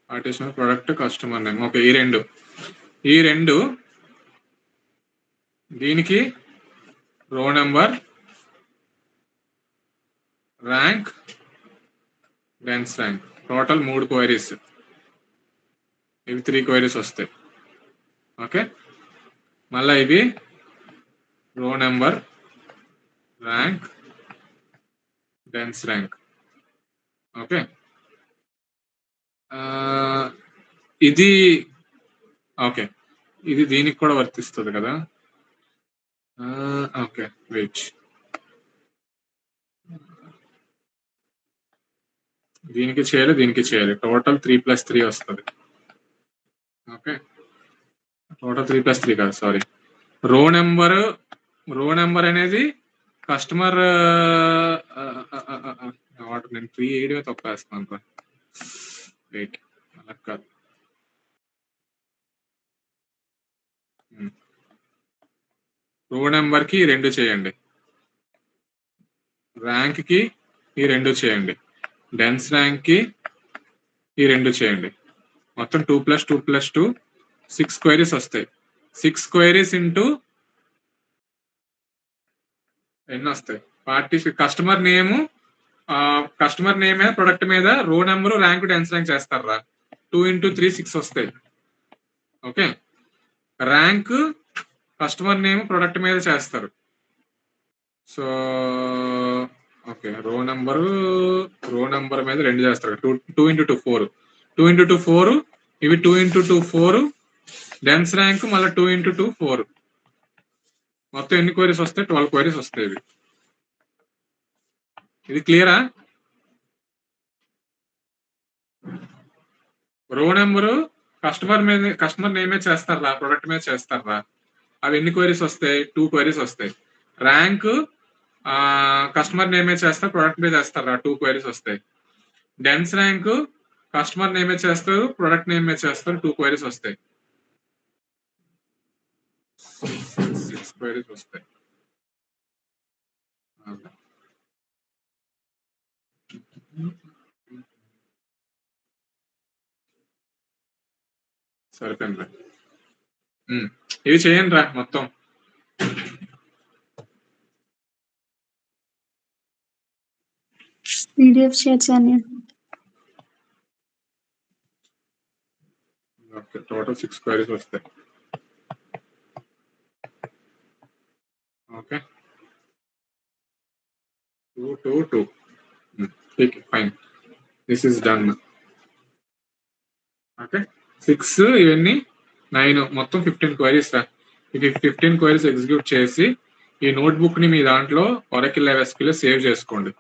partition product customer name. Okay. ఈ రెండు దీనికి row number, rank, dense rank. Total 3 queries. ఇవి 3 queries వస్తాయి. Okay. మళ్ళీ ఇవి row number, rank, dense rank. Okay. ఇది okay. ఇది దీనికి కూడా వర్తిస్తుంది కదా. ఓకే. వెయిట్, దీనికి చేయాలి, దీనికి చేయాలి. టోటల్ 3+3 వస్తుంది. ఓకే. టోటల్ 3+3 కాదు, సారీ. రో నెంబర్ అనేది కస్టమర్. నేను 3 వేయడమే తప్పేస్తున్నాను. వెయిట్, అలా కాదు. రో నెంబర్ కి 2 చేయండి, ర్యాంక్ కి ఈ 2 చేయండి, డెన్స్ ర్యాంక్ కి ఈ 2 చేయండి. మొత్తం 2+2+2 6 క్వైరీస్ వస్తాయి. 6 క్వైరీస్ ఇంటూ ఎన్ని వస్తాయి? కస్టమర్ నేమ్ మీద ప్రొడక్ట్ మీద రో నెంబర్, ర్యాంక్, డెన్స్ ర్యాంక్ చేస్తారా. 2 × 3 6 వస్తాయి. Okay. Rank customer name product మీద చేస్తారు. సో ఓకే, రో నెంబర్ మీద 2 చేస్తారు. 2 into 2 4, 2 into 2 4, ఇవి 2 into 2 4, డెన్స్ ర్యాంక్ మళ్ళీ 2 into 2 4. మొత్తం ఎన్ని క్వైరీస్ వస్తాయి? 12 క్వైరీస్ వస్తాయి. ఇది క్లియరా? రో నెంబరు కస్టమర్ నేమే చేస్తారా, ప్రొడక్ట్ మీద చేస్తారా? అవి ఎన్ని క్వైరీస్ వస్తాయి? 2 క్వైరీస్ వస్తాయి. ర్యాంక్ కస్టమర్ నేమే చేస్తారు, ప్రొడక్ట్ మీద చేస్తారా? 2 క్వైరీస్ వస్తాయి. డెన్స్ ర్యాంక్ కస్టమర్ నేమే చేస్తారు, ప్రొడక్ట్ నేమే చేస్తారు, 2 క్వైరీస్ వస్తాయి. 6 క్వైరీస్ వస్తాయి. సరిపోయింది. ఇవి చేయండి రా మొత్తం. పీడిఎఫ్ షేర్ చేయండి. ఓకే, టోటల్ 6 క్వైరీస్ వస్తాయి. Okay, 2 2 2. Fine, this is done. Okay, 6 ఇవన్నీ 9, మొత్తం 15 క్వైరీస్ రా. ఈ 15 క్వైరీస్ ఎగ్జిక్యూట్ చేసి ఈ నోట్బుక్ ని మీ దాంట్లో ఒరాకిల్ SQL సేవ్ చేసుకోండి.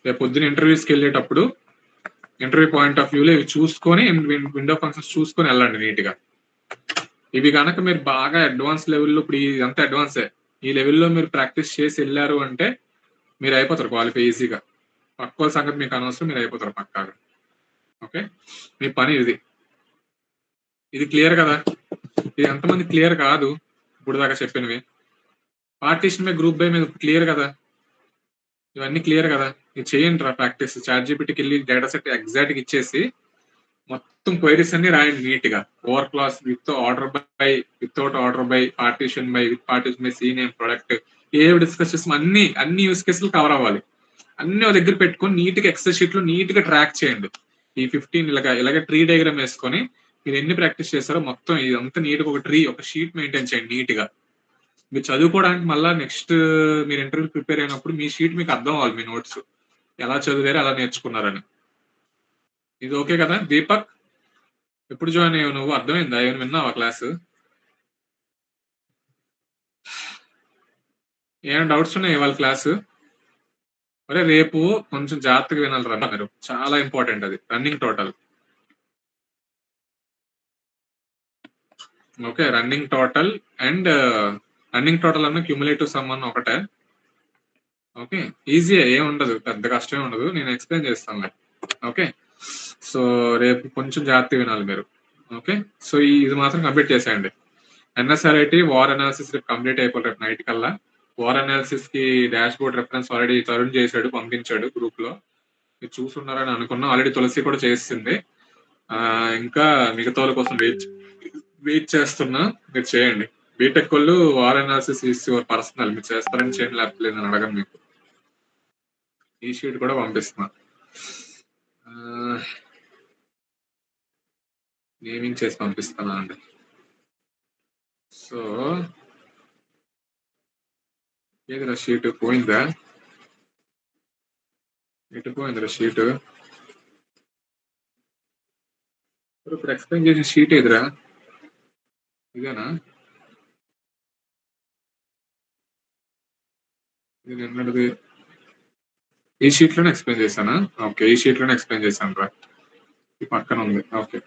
రేపు పొద్దున ఇంటర్వ్యూస్కి వెళ్ళేటప్పుడు ఇంటర్వ్యూ పాయింట్ ఆఫ్ వ్యూలో ఇవి చూసుకొని, విండో ఫంక్షన్స్ చూసుకొని వెళ్ళండి నీట్గా. ఇవి కనుక మీరు బాగా అడ్వాన్స్ లెవెల్లో, ఇప్పుడు ఇదంతా అడ్వాన్సే, ఈ లెవెల్లో మీరు ప్రాక్టీస్ చేసి వెళ్ళారు అంటే మీరు అయిపోతారు క్వాలిఫై ఈజీగా. పక్క సంగతి మీకు అనవసరం, మీరు అయిపోతారు పక్కాగా. ఓకే, మీ పని ఇది క్లియర్ కదా? ఇది ఎంతమంది క్లియర్ కాదు ఇప్పుడు దాకా చెప్పినవి? పార్టీషన్ బై, గ్రూప్ బై మీద క్లియర్ కదా? ఇవన్నీ క్లియర్ కదా? ఇది చేయండి రా ప్రాక్టీస్. ChatGPTకి వెళ్ళి డేటా సెట్ ఎగ్జాక్ట్గా ఇచ్చేసి మొత్తం క్వైరీస్ అన్ని రాయండి నీట్ గా. Over class, with order by, without order by, partition by, with partition by, C name, product, ఏవి డిస్కస్ చేస్తాం అన్ని యూస్ కేసులు కవర్ అవ్వాలి. అన్ని ఒక దగ్గర పెట్టుకొని నీట్ గా ఎక్సెల్ షీట్ లో నీట్ గా ట్రాక్ చేయండి. ఈ 15 ఇలాగ ట్రీ డయాగ్రామ్ వేసుకొని మీరు ఎన్ని ప్రాక్టీస్ చేస్తారో మొత్తం ఇదంతా నీట్ గా ఒక షీట్ మెయింటైన్ చేయండి నీట్ గా. మీరు చదువుకోవడానికి మళ్ళీ నెక్స్ట్ మీరు ఇంటర్వ్యూ ప్రిపేర్ అయినప్పుడు మీ షీట్ మీకు అర్థం అవ్వాలి, మీ నోట్స్ ఎలా చదివారు, ఎలా నేర్చుకున్నారని. ఇది ఓకే కదా? దీపక్, ఎప్పుడు జాయిన్ అయ్యావు నువ్వు? అర్థమైందా? ఏమైనా విన్నావా క్లాసు? ఏమైనా డౌట్స్ ఉన్నాయి ఇవాళ క్లాసు? అరే రేపు కొంచెం జాగ్రత్తగా వినాలి రా మీరు, చాలా ఇంపార్టెంట్ అది. Running total. Okay, running total and running total అన్న క్యూములేటివ్ సమ్ అన్న ఒకటే. ఓకే, ఈజీ, ఏం ఉండదు, పెద్ద కష్టమే ఉండదు, నేను ఎక్స్ప్లెయిన్ చేస్తాను. ఓకే, సో రేపు కొంచెం జాగ్రత్తగా వినాలి మీరు. ఓకే, సో ఇది మాత్రం కంప్లీట్ చేసేయండి. NSRIT వార్ అనాలిసిస్ రేపు కంప్లీట్ అయిపోయి రేపు నైట్ కల్లా. వార్ అనాలిసిస్ కి dash board reference already Tarun చేశాడు, పంపించాడు గ్రూప్ లో. మీరు చూసున్నారని అనుకున్నా. ఆల్రెడీ తులసి కూడా చేసింది. ఇంకా మిగతా వాళ్ళ కోసం వెయిట్ చేస్తున్నా. మీరు చేయండి. బీటెక్ వాళ్ళు war analysis is your personal, మీరు చేస్తారని చేయండి, లేకపోతే లేదని అడగను. మీకు ఈ షీట్ కూడా పంపిస్తున్నా. నేమింగ్ చేసి పంపిస్తానా అండి. సో ఏదిరా షీట్ పోయిందా? ఎటు పోయిందిరా షీట్? ఇప్పుడు ఎక్స్ప్లెయిన్ చేసిన షీట్ ఏదిరా? ఇదేనా? ఇది నిన్నటిది. ఈ షీట్ లోనే ఎక్స్ప్లెయిన్ చేశానా? ఓకే, ఈ షీట్ లోనే ఎక్స్ప్లెయిన్ చేశాను రా. ఈ పక్కన ఉంది. ఓకే,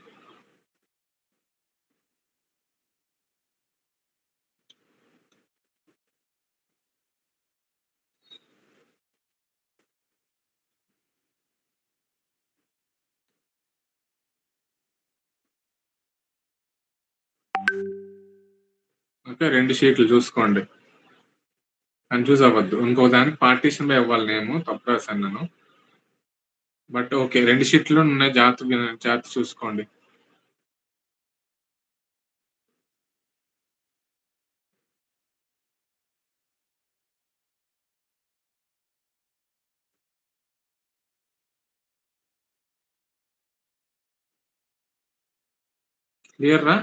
ఓకే, 2 షీట్లు చూసుకోండి, కన్ఫ్యూజ్ అవ్వద్దు. ఇంకో దానికి పార్టీషన్ బై అవ్వాలి, నేమో తప్పు రాశాను నేను. బట్ ఓకే, 2 షీట్లు ఉన్నాయి, జాగ్రత్త చూసుకోండి. క్లియర్ రా?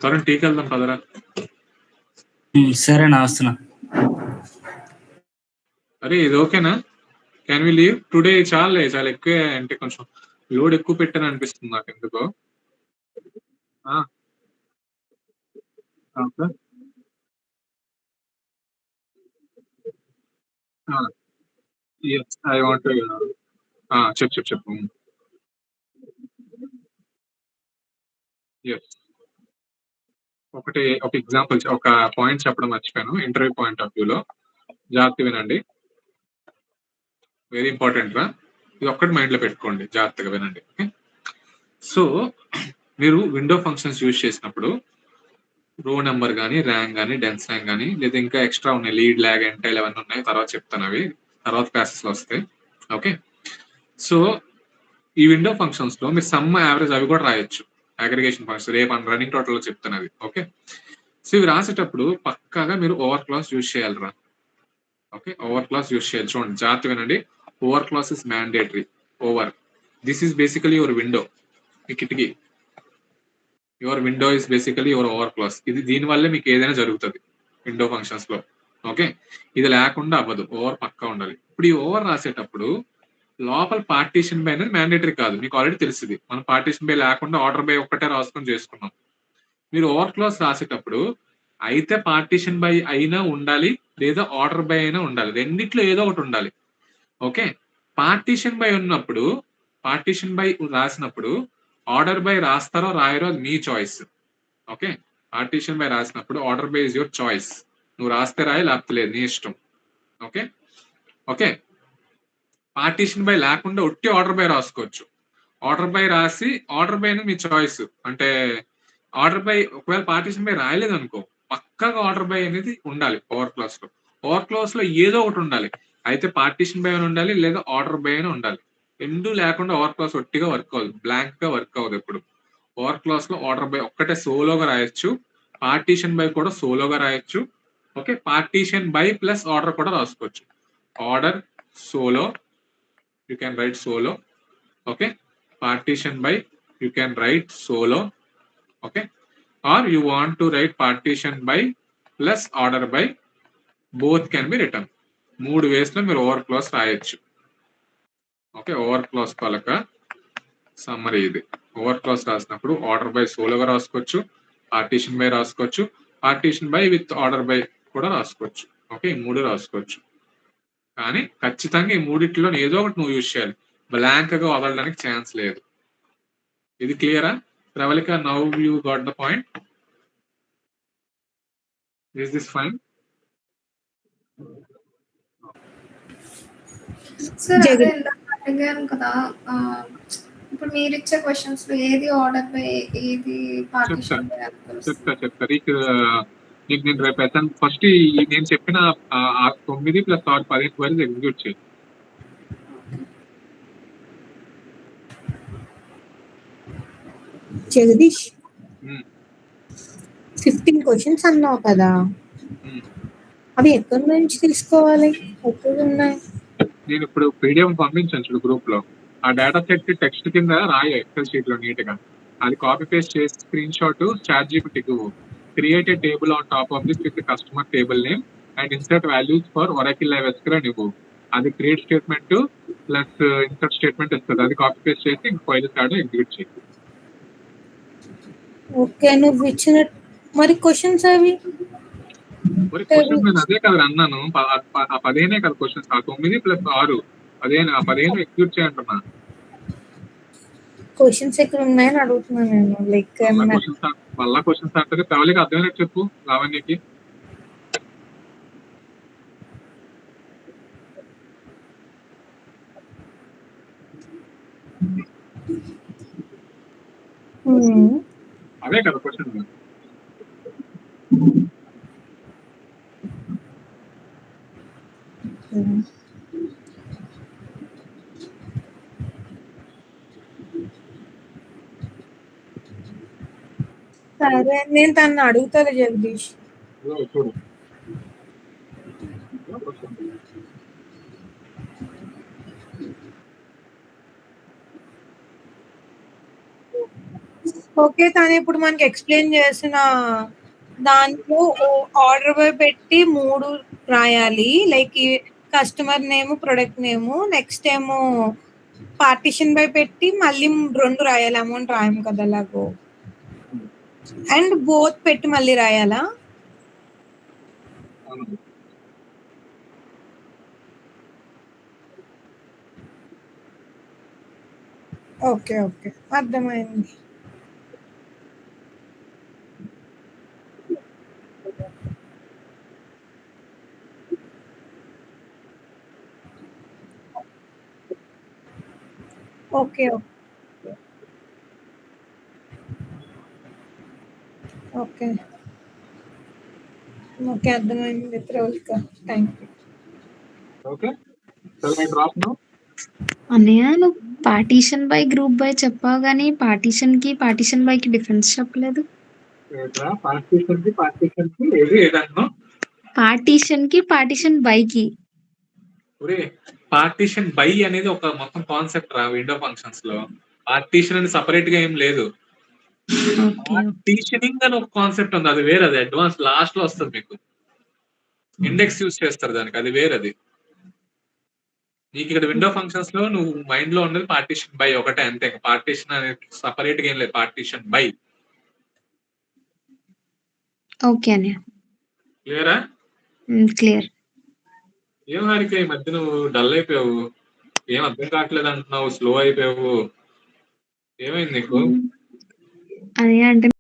తరుణ్ టీకి వెళ్దాం పదరా. సరే నా వస్తున్నా. అరే ఇది ఓకేనా? Can we leave today? చాలా ఎక్కువ, అంటే కొంచెం లోడ్ ఎక్కువ పెట్టాను అనిపిస్తుంది నాకు ఎందుకో. ఐ వాంట్ చెప్పు. ఎస్, ఒక ఎగ్జాంపుల్, ఒక పాయింట్ చెప్పడం మర్చిపోయాను. ఇంటర్వ్యూ పాయింట్ ఆఫ్ వ్యూలో జాగ్రత్త వినండి, వెరీ ఇంపార్టెంట్ రా. ఇది ఒక్కటి మైండ్ లో పెట్టుకోండి, జాగ్రత్తగా వినండి. ఓకే, సో మీరు విండో ఫంక్షన్స్ యూజ్ చేసినప్పుడు రో నెంబర్ కానీ, ర్యాంక్ కానీ, డెన్స్ ర్యాంక్ కానీ, లేదా ఇంకా ఎక్స్ట్రా ఉన్నాయి, లీడ్, ల్యాగ్, ఎంటైల్ అవన్నీ ఉన్నాయి, తర్వాత చెప్తాను, అవి తర్వాత క్లాసెస్ లో వస్తాయి. ఓకే, సో ఈ విండో ఫంక్షన్స్ లో మీరు సమ్, యావరేజ్ అవి కూడా రాయొచ్చు. అగ్రిగేషన్ ఫంక్షన్ రేపు రన్నింగ్ టోటల్ లో చెప్తాను అవి. ఓకే, సో ఇవి రాసేటప్పుడు పక్కాగా మీరు ఓవర్ క్లాస్ యూజ్ చేయాలిరా. ఓకే, ఓవర్ క్లాస్ యూజ్ చేయాలి. చూడండి జాగ్రత్త వినండి, over clause is mandatory. Over, this is basically your window, ఈ కిటికీ. Your window is basically your over clause. ఇది దీని వల్లే మీకు ఏదైనా జరుగుతుంది విండో ఫంక్షన్స్ లో. ఓకే, ఇది లేకుండా అవ్వదు, ఓవర్ పక్కా ఉండాలి. ఇప్పుడు ఈ ఓవర్ రాసేటప్పుడు లోపల పార్టీషన్ బై అనేది మ్యాండేటరీ కాదు, మీకు ఆల్రెడీ తెలిసింది. మనం పార్టీషన్ బై లేకుండా ఆర్డర్ బై ఒక్కటే రాసుకొని చేసుకున్నాం. మీరు ఓవర్ క్లాస్ రాసేటప్పుడు అయితే పార్టీషన్ బై అయినా ఉండాలి, లేదా ఆర్డర్ బై అయినా ఉండాలి, రెండిట్లో ఏదో ఒకటి ఉండాలి. ఓకే, పార్టీషన్ బై ఉన్నప్పుడు, పార్టీషన్ బై రాసినప్పుడు ఆర్డర్ బై రాస్తారో రాయరో అది మీ చాయిస్. ఓకే, పార్టీషన్ బై రాసినప్పుడు order by is your choice. నువ్వు రాస్తే రాయి, లేకపోతే లేదు, నీ ఇష్టం. ఓకే ఓకే, పార్టీషన్ బై లేకుండా ఒట్టి ఆర్డర్ బై రాసుకోవచ్చు. ఆర్డర్ బై రాసి ఆర్డర్ బై మీ చాయిస్. అంటే ఆర్డర్ బై ఒకవేళ పార్టీషన్ బై రాయలేదు అనుకో, పక్కగా ఆర్డర్ బై అనేది ఉండాలి ఓవర్ క్లాస్ లో. ఓవర్ క్లాస్ లో ఏదో ఒకటి ఉండాలి, అయితే పార్టీషన్ బై అని ఉండాలి, లేదా ఆర్డర్ బై అని ఉండాలి. రెండు లేకుండా ఓవర్ క్లాస్ ఒట్టిగా వర్క్ అవ్వదు, బ్లాంక్ గా వర్క్ అవ్వదు ఎప్పుడు. ఓవర్ క్లాస్ లో ఆర్డర్ బై ఒక్కటే సోలోగా రాయొచ్చు, పార్టీషన్ బై కూడా సోలోగా రాయొచ్చు. Okay, partition by plus order కూడా రాసుకోవచ్చు. Order solo, you can write solo. Okay, partition by you can write solo. Okay, or you want to write partition by plus order by, both can be written. మూడు వేస్ లో మీరు over class రాయొచ్చు. Okay, over class పలక summary ఇది. Over class రాసినప్పుడు order by సోలోగా రాసుకోవచ్చు, partition by రాసుకోవచ్చు, partition by with order by కూడా రాసుకోవచ్చు. ఓకే, ఈ మూడు రాసుకోవచ్చు. కానీ ఖచ్చితంగా ఈ మూడిట్లో ఏదో ఒకటి నువ్వు యూజ్ చేయాలి, బ్లాంక్ గా వదలడానికి ఛాన్స్ లేదు. ఇది క్లియరా Pravallika? Now you got the point. Is this fine? Sir అదే అడిగాను కదా, ఇప్పుడు మీరు ఇచ్చే క్వశ్చన్స్ లో ఏది ఆర్డర్ బై, ఏది పార్టీషన్ బై అని తెలుస్తుంది? చెప్తా నీకు నేను రేపు ఎత్తాను. ఫస్ట్ నేను చెప్పిన 9 + 6 15 వరకు ఎగ్జిక్యూట్ చేయి. జగదీష్ 15 క్వశ్చన్స్ అన్నావు కదా, అవి ఎక్కడి నుంచి తీసుకోవాలి, ఎక్కడ ఉన్నాయి? నేను ఇప్పుడు పీడిఎఫ్ పంపించాను చూడు గ్రూప్ లో, ఆ డేటా సెట్ టెక్స్ట్ కింద రాయ ఎక్సెల్ షీట్ లో నీట్ గా, అది కాపీ పేస్ట్ చేసి స్క్రీన్ షాట్ చాట్ జీపీటీకి create a table on top of this with customer table name and insert values for Oracle live SQL అని ఇవ్వు. అది create statement plus insert statement ఇస్తుంది, అది కాపీ పేస్ట్ చేసి ఇంక ఫైల్ స్టార్ట్ ఎగ్జిక్యూట్ చేయి. Okay, నువ్వు ఇచ్చిన మరి క్వశ్చన్స్ అవి మరి క్వశ్చన్స్ నేను అదే కదా అన్నాను, 15 కదా క్వశ్చన్స్, 9 + 6 15 ఎగ్జిక్యూట్ చేయంటున్నా. క్వశ్చన్స్ ఎక్కడ ఉన్నాయని అడుగుతున్నాను నేను. లైక్ మళ్ళా క్వశ్చన్స్ అంటే ప్రవళికి అర్థమైనట్టు చెప్పు లావణ్యకి. అదే కదా క్వశ్చన్. సరే, నేను తను అడుగుతాను జగదీష్. చూడు ఓకే. తను ఇప్పుడు మనకి ఎక్స్‌ప్లెయిన్ చేసిన దాంట్లో ఆర్డర్ బై పెట్టి 3 రాయాలి. లైక్ ఈ కస్టమర్ నేము, ప్రొడక్ట్ నేము. నెక్స్ట్ ఏమో పార్టిషన్ బై పెట్టి మళ్ళీ 2 రాయాలి. అమౌంట్ రాయము కదా ఎలాగో. అండ్ బోత్ పెట్టి మళ్ళీ రాయాలా? అవును. ఓకే. ఓకే. అర్థమైంది. ఓకే. ఓకే. ఓకే. అర్థమైంది త్రివల్క. Thank you. Okay. Shall I drop now? అన్నయ్య నువ్వు పార్టీషన్ బై, గ్రూప్ బై చెప్పావు గానీ పార్టీషన్‌కి, పార్టీషన్ బైకి డిఫరెన్స్ చెప్పలేదు. ఏంట్రా పార్టీషన్‌కి ఏదంటున్నావు? పార్టీషన్‌కి, పార్టీషన్ బైకి. ఒరేయ్! పార్టీషన్ బై అనేది ఒక మొత్తం కాన్సెప్ట్ రా విండో ఫంక్షన్స్ లో. పార్టీషన్ అని సెపరేట్ గా ఏం లేదు. ఓకే. పార్టీషనింగ్ అని ఒక కాన్సెప్ట్ ఉంది. అది వేరే, అది అడ్వాన్స్ లాస్ట్ లో వస్తుంది మీకు. ఇండెక్స్ యూజ్ చేస్తారు దానికి, అది వేరేది. నీకు ఇక్కడ విండో ఫంక్షన్స్ లో నువ్వు మైండ్ లో ఉన్నది పార్టీషన్ బై ఒకటే అంతే. పార్టీషన్ అనేది సెపరేట్ గా ఏం లేదు. Partition by. ఓకే అన్నయ్య. క్లియరా? క్లియర్. ఏం హారిక ఈ మధ్య నువ్వు డల్ అయిపోయావు. ఏం అర్థం కావట్లేదు అంటున్నావు, స్లో అయిపోయావు. ఏమైంది నీకు? అదే అంటే